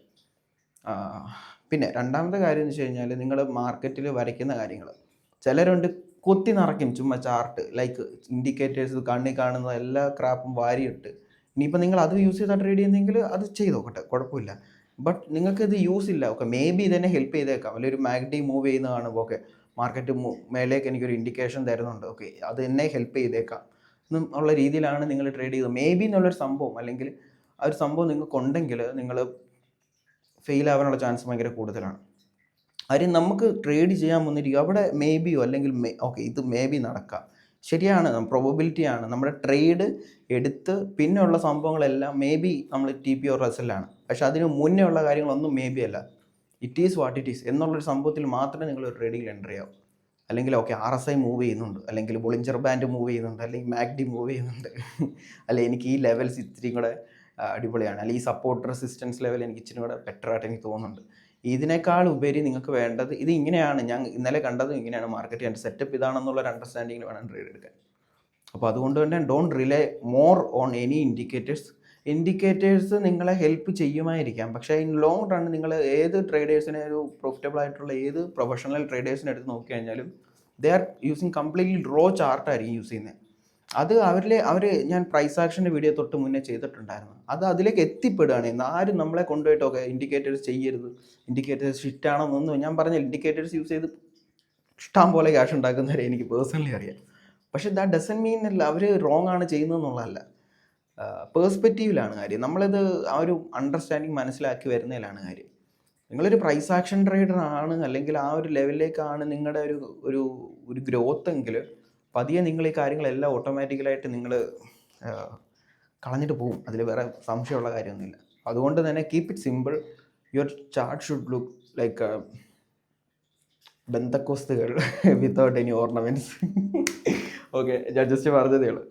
പിന്നെ 2ാമത്തെ കാര്യം എന്ന് വെച്ച് കഴിഞ്ഞാൽ നിങ്ങൾ മാർക്കറ്റിൽ വരയ്ക്കുന്ന കാര്യങ്ങൾ, ചിലരുണ്ട് കൊത്തി നിറയ്ക്കും ചുമ്മാ ചാർട്ട്, ലൈക്ക് ഇൻഡിക്കേറ്റേഴ്സ് കണ്ണി കാണുന്ന എല്ലാ ക്രാപ്പും വാരിയിട്ട്. ഇനിയിപ്പോൾ നിങ്ങൾ അത് യൂസ് ചെയ്താൽ ട്രേഡ് ചെയ്യുന്നെങ്കിൽ അത് ചെയ്ത് നോക്കട്ടെ, കുഴപ്പമില്ല. ബട്ട് നിങ്ങൾക്കിത് യൂസ് ഇല്ല, ഓക്കെ മേ ബി ഇതെന്നെ ഹെൽപ്പ് ചെയ്തേക്കാം. അല്ലെങ്കിൽ ഒരു മാഗ്ഡി മൂവ് ചെയ്യുന്ന കാണുമ്പോൾ ഓക്കെ മാർക്കറ്റ് മേലേക്ക് എനിക്കൊരു ഇൻഡിക്കേഷൻ തരുന്നുണ്ട്, ഓക്കെ അത് എന്നെ ഹെൽപ്പ് ചെയ്തേക്കാം എന്നുള്ള രീതിയിലാണ് നിങ്ങൾ ട്രേഡ് ചെയ്തത്. മേ ബി എന്നുള്ളൊരു സംഭവം, അല്ലെങ്കിൽ ആ ഒരു സംഭവം നിങ്ങൾക്കുണ്ടെങ്കിൽ നിങ്ങൾ ഫെയിൽ ആവാനുള്ള ചാൻസ് ഭയങ്കര കൂടുതലാണ്. കാര്യം നമുക്ക് ട്രേഡ് ചെയ്യാൻ വന്നിരിക്കും അവിടെ മേ ബിയോ അല്ലെങ്കിൽ ഓക്കെ ഇത് മേ ബി നടക്കാം, ശരിയാണ്, പ്രോബബിലിറ്റിയാണ്. നമ്മുടെ ട്രേഡ് എടുത്ത് പിന്നെയുള്ള സംഭവങ്ങളെല്ലാം മേ ബി നമ്മൾ TP ഓർ റസലാണ്. പക്ഷെ അതിന് മുന്നേ ഉള്ള കാര്യങ്ങളൊന്നും മേ ബി അല്ല, it is what it is എന്നുള്ളൊരു സംഭവത്തിൽ മാത്രമേ നിങ്ങൾ ട്രേഡിങ്ങിൽ എൻ്റർ ചെയ്യാവൂ. അല്ലെങ്കിൽ ഓക്കെ RSI മൂവ് ചെയ്യുന്നുണ്ട്, അല്ലെങ്കിൽ ബൊളിഞ്ചർ ബാൻഡ് മൂവ് ചെയ്യുന്നുണ്ട്, അല്ലെങ്കിൽ മാഗ്ഡി മൂവ് ചെയ്യുന്നുണ്ട്, അല്ലെ എനിക്ക് ഈ ലെവൽസ് ഇത്തിരി കൂടെ അടിപൊളിയാണ്, അല്ലെങ്കിൽ ഈ സപ്പോർട്ട് റെസിസ്റ്റൻസ് ലെവൽ എനിക്ക് ഇച്ചിരി കൂടെ ബെറ്റർ ആയിട്ട് എനിക്ക് തോന്നുന്നുണ്ട്, ഇതിനേക്കാൾ ഉപരി നിങ്ങൾക്ക് വേണ്ടത് ഇത് ഇങ്ങനെയാണ്, ഞാൻ ഇന്നലെ കണ്ടതും ഇങ്ങനെയാണ്, മാർക്കറ്റ് എൻ്റെ സെറ്റപ്പ് ഇതാണെന്നുള്ളൊരു അണ്ടർസ്റ്റാൻഡിങ്ങിൽ വേണം ട്രേഡ് എടുക്കാൻ. അപ്പോൾ അതുകൊണ്ട് തന്നെ don't relay more on any indicators നിങ്ങളെ ഹെൽപ്പ് ചെയ്യുമായിരിക്കാം, പക്ഷേ ഇൻ ലോങ് റൺ നിങ്ങൾ ഏത് ട്രേഡേഴ്സിനെ ഒരു പ്രോഫിറ്റബിൾ ആയിട്ടുള്ള ഏത് പ്രൊഫഷണൽ ട്രേഡേഴ്സിനെ എടുത്ത് നോക്കിക്കഴിഞ്ഞാലും they are using completely raw ചാർട്ടായിരിക്കും യൂസ് ചെയ്യുന്നത്. അത് അവർ ഞാൻ പ്രൈസ് ആക്ഷൻ്റെ വീഡിയോ തൊട്ട് മുന്നേ ചെയ്തിട്ടുണ്ടായിരുന്നു. അത് അതിലേക്ക് എത്തിപ്പെടുകയാണ്. ആരും നമ്മളെ കൊണ്ടുപോയിട്ടൊക്കെ ഇൻഡിക്കേറ്റേഴ്സ് ചെയ്യരുത്, ഇൻഡിക്കേറ്റേഴ്സ് ഷിറ്റാണെന്നൊന്നും ഞാൻ പറഞ്ഞ ഇൻഡിക്കേറ്റേഴ്സ് യൂസ് ചെയ്ത് ഇഷ്ടം പോലെ ക്യാഷ് ഉണ്ടാക്കുന്നവരെ എനിക്ക് പേഴ്സണലി അറിയാം. പക്ഷേ ദാറ്റ് ഡസൻ മീൻ അല്ല അവർ റോങ് ആണ് ചെയ്യുന്നതെന്നുള്ളതല്ല, പേഴ്സ്പെക്റ്റീവിലാണ് കാര്യം. നമ്മളിത് ആ ഒരു അണ്ടർസ്റ്റാൻഡിങ് മനസ്സിലാക്കി വരുന്നതിലാണ് കാര്യം. നിങ്ങളൊരു പ്രൈസ് ആക്ഷൻ ട്രേഡർ ആണ്, അല്ലെങ്കിൽ ആ ഒരു ലെവലിലേക്കാണ് നിങ്ങളുടെ ഒരു ഒരു ഗ്രോത്ത് എങ്കിൽ പതിയെ നിങ്ങൾ ഈ കാര്യങ്ങളെല്ലാം ഓട്ടോമാറ്റിക്കലായിട്ട് നിങ്ങൾ കളഞ്ഞിട്ട് പോകും. അതിൽ വേറെ സംശയമുള്ള കാര്യമൊന്നുമില്ല. അതുകൊണ്ട് തന്നെ keep it simple. Your chart should look like ബന്ധക്കോസ്തുകൾ വിത്തൗട്ട് എനി ഓർണമെൻറ്റ്സ്. ഓക്കെ, ഞാൻ ജസ്റ്റ് പറഞ്ഞതേ ഉള്ളൂ.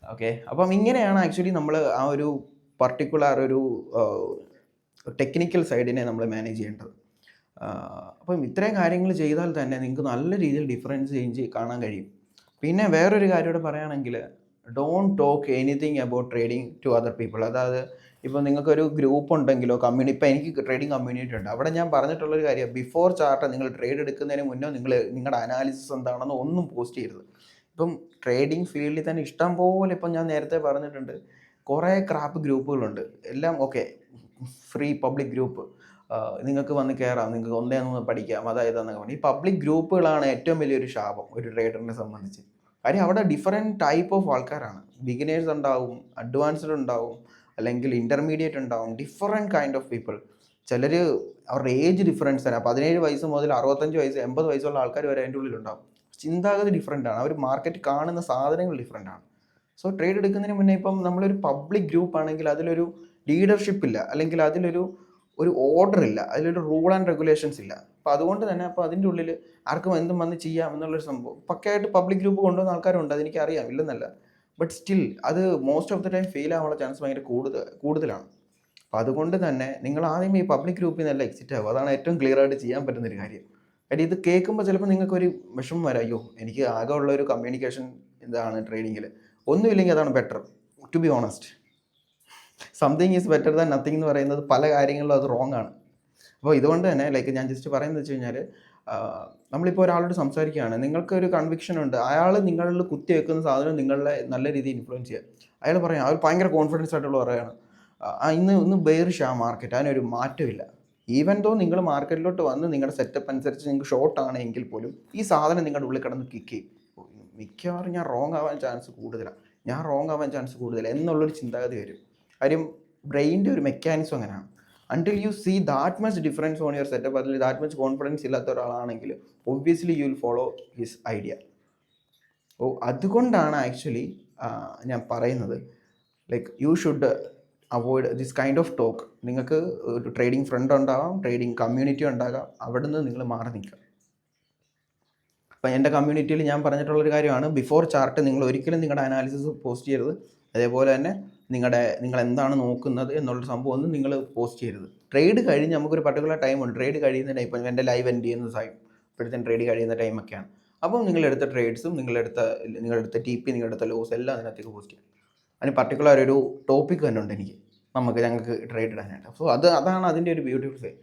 ഓക്കെ, അപ്പം ഇങ്ങനെയാണ് ആക്ച്വലി നമ്മൾ ആ ഒരു പർട്ടിക്കുലർ ഒരു ടെക്നിക്കൽ സൈഡിനെ നമ്മൾ മാനേജ് ചെയ്യേണ്ടത്. അപ്പം ഇത്രയും കാര്യങ്ങൾ ചെയ്താൽ തന്നെ നിങ്ങൾക്ക് നല്ല രീതിയിൽ ഡിഫറൻസ് ചേഞ്ച് കാണാൻ കഴിയും. പിന്നെ വേറൊരു കാര്യം കൂടെ പറയുകയാണെങ്കിൽ, don't talk anything about trading to other people. അതായത് ഇപ്പോൾ നിങ്ങൾക്കൊരു ഗ്രൂപ്പ് ഉണ്ടെങ്കിലോ ഇപ്പോൾ എനിക്ക് ട്രേഡിംഗ് കമ്മ്യൂണിറ്റി ഉണ്ട്, അവിടെ ഞാൻ പറഞ്ഞിട്ടുള്ളൊരു കാര്യം, ബിഫോർ ചാർട്ട് നിങ്ങൾ ട്രേഡ് എടുക്കുന്നതിന് മുന്നേ നിങ്ങളുടെ അനാലിസിസ് എന്താണെന്ന് ഒന്നും പോസ്റ്റ് ചെയ്യരുത്. ഇപ്പം ട്രേഡിംഗ് ഫീൽഡിൽ തന്നെ ഇഷ്ടം പോലെ, ഇപ്പം ഞാൻ നേരത്തെ പറഞ്ഞിട്ടുണ്ട്, കുറേ ക്രാപ്പ് ഗ്രൂപ്പുകളുണ്ട്. എല്ലാം ഓക്കെ, ഫ്രീ പബ്ലിക് ഗ്രൂപ്പ്, നിങ്ങൾക്ക് വന്ന് കയറാം, നിങ്ങൾക്ക് ഒന്നേന്ന് പഠിക്കാം, അതായത് എന്നൊക്കെ പറഞ്ഞു. ഈ പബ്ലിക് ഗ്രൂപ്പുകളാണ് ഏറ്റവും വലിയൊരു ശാപം ഒരു ട്രേഡറിനെ സംബന്ധിച്ച്. കാര്യം അവിടെ ഡിഫറെൻറ്റ് ടൈപ്പ് ഓഫ് ആൾക്കാരാണ്. ബിഗിനേഴ്സ് ഉണ്ടാവും, അഡ്വാൻസ്ഡ് ഉണ്ടാവും, അല്ലെങ്കിൽ ഇൻ്റർമീഡിയറ്റ് ഉണ്ടാവും, ഡിഫറെൻറ്റ് കൈൻഡ് ഓഫ് പീപ്പിൾ. ചിലർ അവരുടെ ഏജ് ഡിഫറൻസ് തന്നെ, 17 വയസ്സ് മുതൽ 65 വയസ്സ് 80 വയസ്സുള്ള ആൾക്കാർ വരെ അതിൻ്റെ ഉള്ളിലുണ്ടാവും. ചിന്താഗതി ഡിഫറെൻ്റ് ആണ്, അവർ മാർക്കറ്റ് കാണുന്ന സാധനങ്ങൾ ഡിഫറെൻ്റ് ആണ്. സോ ട്രേഡ് എടുക്കുന്നതിന് മുന്നേ ഇപ്പം നമ്മളൊരു പബ്ലിക് ഗ്രൂപ്പ് ആണെങ്കിൽ അതിലൊരു ലീഡർഷിപ്പ് ഇല്ല, അല്ലെങ്കിൽ അതിലൊരു ഓർഡർ ഇല്ല, അതിലൊരു റൂൾ ആൻഡ് റെഗുലേഷൻസ് ഇല്ല. അപ്പോൾ അതുകൊണ്ട് തന്നെ അപ്പോൾ അതിൻ്റെ ഉള്ളിൽ ആർക്കും എന്തും വന്ന് ചെയ്യാം എന്നുള്ളൊരു സംഭവം. പക്കയായിട്ട് പബ്ലിക് ഗ്രൂപ്പ് കൊണ്ടുവന്ന ആൾക്കാരുണ്ട്, അതെനിക്കറിയാം, ഇല്ലെന്നല്ല. ബട്ട് സ്റ്റിൽ അത് most of the time fail ആവാനുള്ള ചാൻസ് ഭയങ്കര കൂടുതലാണ്. അപ്പോൾ അതുകൊണ്ട് തന്നെ നിങ്ങൾ ആദ്യം ഈ പബ്ലിക് ഗ്രൂപ്പിൽ നിന്നെല്ലാം എക്സിറ്റ് ആവും. അതാണ് ഏറ്റവും ക്ലിയർ ആയിട്ട് ചെയ്യാൻ പറ്റുന്നൊരു കാര്യം. കാര്യം ഇത് കേൾക്കുമ്പോൾ ചിലപ്പോൾ നിങ്ങൾക്കൊരു വിഷമം വരാം, അയ്യോ എനിക്ക് ആകെ ഉള്ളൊരു കമ്മ്യൂണിക്കേഷൻ ഇതാണ് ട്രേഡിങ്ങിൽ, ഒന്നുമില്ലെങ്കിൽ അതാണ് better. To be honest, something is better than nothing എന്ന് പറയുന്നത് പല കാര്യങ്ങളിലും അത് റോങ് ആണ്. അപ്പോൾ ഇതുകൊണ്ട് തന്നെ ലൈക്ക് ഞാൻ ജസ്റ്റ് പറയുന്നത് വെച്ച് കഴിഞ്ഞാൽ, നമ്മളിപ്പോൾ ഒരാളോട് സംസാരിക്കുകയാണ്, നിങ്ങൾക്കൊരു കൺവിക്ഷൻ ഉണ്ട്, അയാൾ നിങ്ങളിൽ കുത്തി വെക്കുന്ന സാധനം നിങ്ങളെ നല്ല രീതിയിൽ ഇൻഫ്ലുവൻസ് ചെയ്യുക. അയാൾ പറയാം, അയാൾ ഭയങ്കര കോൺഫിഡൻസ് ആയിട്ടുള്ള പറയുകയാണ്, ഇന്ന് ബെയറിഷ് ആ മാർക്കറ്റ്, അതിനൊരു മാറ്റമില്ല. ഈവൻ ദോ നിങ്ങൾ മാർക്കറ്റിലോട്ട് വന്ന് നിങ്ങളുടെ സെറ്റപ്പ് അനുസരിച്ച് നിങ്ങൾക്ക് ഷോർട്ട് ആണെങ്കിൽ പോലും ഈ സാധനം നിങ്ങളുടെ ഉള്ളിൽ കിടന്ന് കിക്ക് ചെയ്യും. മിക്കവാറും ഞാൻ റോങ് ആവാൻ ചാൻസ് കൂടുതലാണ് എന്നുള്ളൊരു ചിന്താഗതി വരും. കാര്യം ബ്രെയിൻ്റെ ഒരു മെക്കാനിസം അങ്ങനെയാണ്. Until you see that much difference on your setup, അതിൽ ദാറ്റ് മച്ച് കോൺഫിഡൻസ് ഇല്ലാത്ത ഒരാളാണെങ്കിൽ obviously you will follow his idea. ഓ അതുകൊണ്ടാണ് ആക്ച്വലി ഞാൻ പറയുന്നത്, like you should avoid this kind of talk. നിങ്ങൾക്ക് ഒരു ട്രേഡിംഗ് ഫ്രണ്ട് ഉണ്ടാകാം, ട്രേഡിംഗ് കമ്മ്യൂണിറ്റി ഉണ്ടാകാം, അവിടെ നിന്ന് നിങ്ങൾ മാറി നിൽക്കുക. അപ്പം എൻ്റെ കമ്മ്യൂണിറ്റിയിൽ ഞാൻ പറഞ്ഞിട്ടുള്ളൊരു കാര്യമാണ്, ബിഫോർ ചാർട്ട് നിങ്ങൾ ഒരിക്കലും നിങ്ങളുടെ അനാലിസിസ് പോസ്റ്റ് ചെയ്യരുത്. അതേപോലെ തന്നെ നിങ്ങൾ എന്താണ് നോക്കുന്നത് എന്നുള്ള സംഭവം ഒന്നും നിങ്ങൾ പോസ്റ്റ് ചെയ്യരുത്. ട്രേഡ് കഴിഞ്ഞ് നമുക്കൊരു പർട്ടിക്കുലർ ടൈമുണ്ട്, ട്രേഡ് കഴിയുന്ന ടൈം, ഇപ്പം എൻ്റെ ലൈവ് എൻഡ് ചെയ്യുന്ന ടൈം ഇപ്പോഴത്തേന് ട്രേഡ് കഴിയുന്ന ടൈമൊക്കെയാണ്. അപ്പം നിങ്ങളെടുത്ത ട്രേഡ്സും നിങ്ങളെടുത്ത TP, നിങ്ങളെടുത്ത ലോസ് എല്ലാം അതിനകത്തേക്ക് പോസ്റ്റ് ചെയ്യും. അതിന് പർട്ടിക്കുലർ ഒരു ടോപ്പിക് തന്നെ ഉണ്ട് ഞങ്ങൾക്ക് ട്രേഡ് ഇടാനായിട്ട്. സോ അതാണ് അതിൻ്റെ ഒരു ബ്യൂട്ടിഫുൾ സൈഡ്.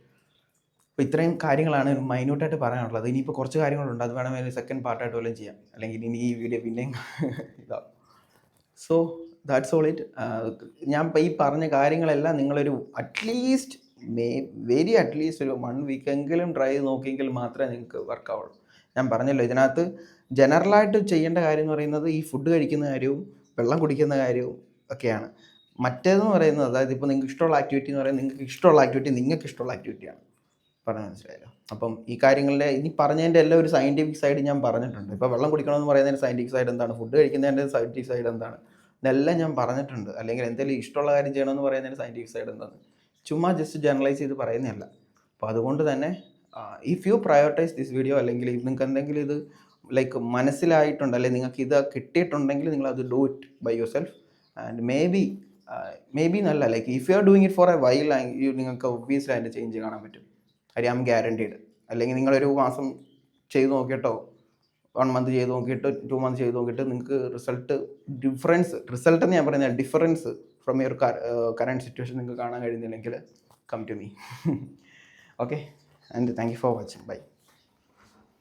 അപ്പോൾ ഇത്രയും കാര്യങ്ങളാണ് മൈന്യൂട്ടായിട്ട് പറയാനുള്ളത്. ഇനിയിപ്പോൾ കുറച്ച് കാര്യങ്ങളുണ്ട്, അത് വേണമെങ്കിൽ സെക്കൻഡ് പാർട്ടായിട്ട് വല്ലതും ചെയ്യാം, അല്ലെങ്കിൽ ഇനി ഈ വീഡിയോ പിന്നെയും ഇതാവും. So that's all it. ഞാൻ ഈ പറഞ്ഞ കാര്യങ്ങളെല്ലാം നിങ്ങളൊരു അറ്റ്ലീസ്റ്റ് ഒരു 1 വീക്കെങ്കിലും ട്രൈ ചെയ്ത് നോക്കിയെങ്കിൽ മാത്രമേ നിങ്ങൾക്ക് വർക്കാവുള്ളൂ. ഞാൻ പറഞ്ഞല്ലോ, ഇതിനകത്ത് ജനറലായിട്ട് ചെയ്യേണ്ട കാര്യം എന്ന് പറയുന്നത് ഈ ഫുഡ് കഴിക്കുന്ന കാര്യവും വെള്ളം കുടിക്കുന്ന കാര്യവും ഒക്കെയാണ്. മറ്റേതെന്ന് പറയുന്നത്, അതായത് ഇപ്പോൾ നിങ്ങൾക്ക് ഇഷ്ടമുള്ള ആക്ടിവിറ്റി എന്ന് പറയുന്നത് നിങ്ങൾക്ക് ഇഷ്ടമുള്ള ആക്ടിവിറ്റിയാണ്. പറഞ്ഞാൽ മനസ്സിലായല്ലോ. അപ്പം ഈ കാര്യങ്ങളുടെ ഇനി പറഞ്ഞതിൻ്റെ എല്ലാം ഒരു സയൻറ്റിഫിക് സൈഡ് ഞാൻ പറഞ്ഞിട്ടുണ്ട്. ഇപ്പോൾ വെള്ളം കുടിക്കണമെന്ന് പറയുന്നതിൻ്റെ സയൻറ്റിഫിക് സൈഡ് എന്താണ്, ഫുഡ് കഴിക്കുന്നതിൻ്റെ സയൻറ്റിഫിക് സൈഡ് എന്താണ്, ഇതെല്ലാം ഞാൻ പറഞ്ഞിട്ടുണ്ട്. അല്ലെങ്കിൽ എന്തെങ്കിലും ഇഷ്ടമുള്ള കാര്യം ചെയ്യണമെന്ന് പറയുന്നതിൻ്റെ സയൻറ്റിഫിക് സൈഡ് എന്താണ്, ചുമ്മാ ജസ്റ്റ് ജനറലൈസ് ചെയ്ത് പറയുന്നതല്ല. അപ്പോൾ അതുകൊണ്ട് തന്നെ if you prioritise this video, അല്ലെങ്കിൽ നിങ്ങൾക്ക് എന്തെങ്കിലും ഇത് ലൈക്ക് മനസ്സിലായിട്ടുണ്ട്, അല്ലെങ്കിൽ നിങ്ങൾക്ക് ഇത് കിട്ടിയിട്ടുണ്ടെങ്കിൽ നിങ്ങൾ അത് do it by yourself. And maybe നല്ല like if you are doing it for a while, നിങ്ങൾക്ക് ഒബ്വിയസ്ലി അതിൻ്റെ ചേഞ്ച് കാണാൻ പറ്റും. I am guaranteed. അല്ലെങ്കിൽ നിങ്ങളൊരു മാസം ചെയ്ത് നോക്കിയിട്ടോ 1 മന്ത് ചെയ്ത് നോക്കിയിട്ട് 2 മന്ത് ചെയ്ത് നോക്കിയിട്ട് നിങ്ങൾക്ക് റിസൾട്ട് എന്ന് ഞാൻ പറയുന്നത് difference from your current situation നിങ്ങൾക്ക് കാണാൻ കഴിയുന്നില്ലെങ്കിൽ come to me. Okay, and thank you for watching. By.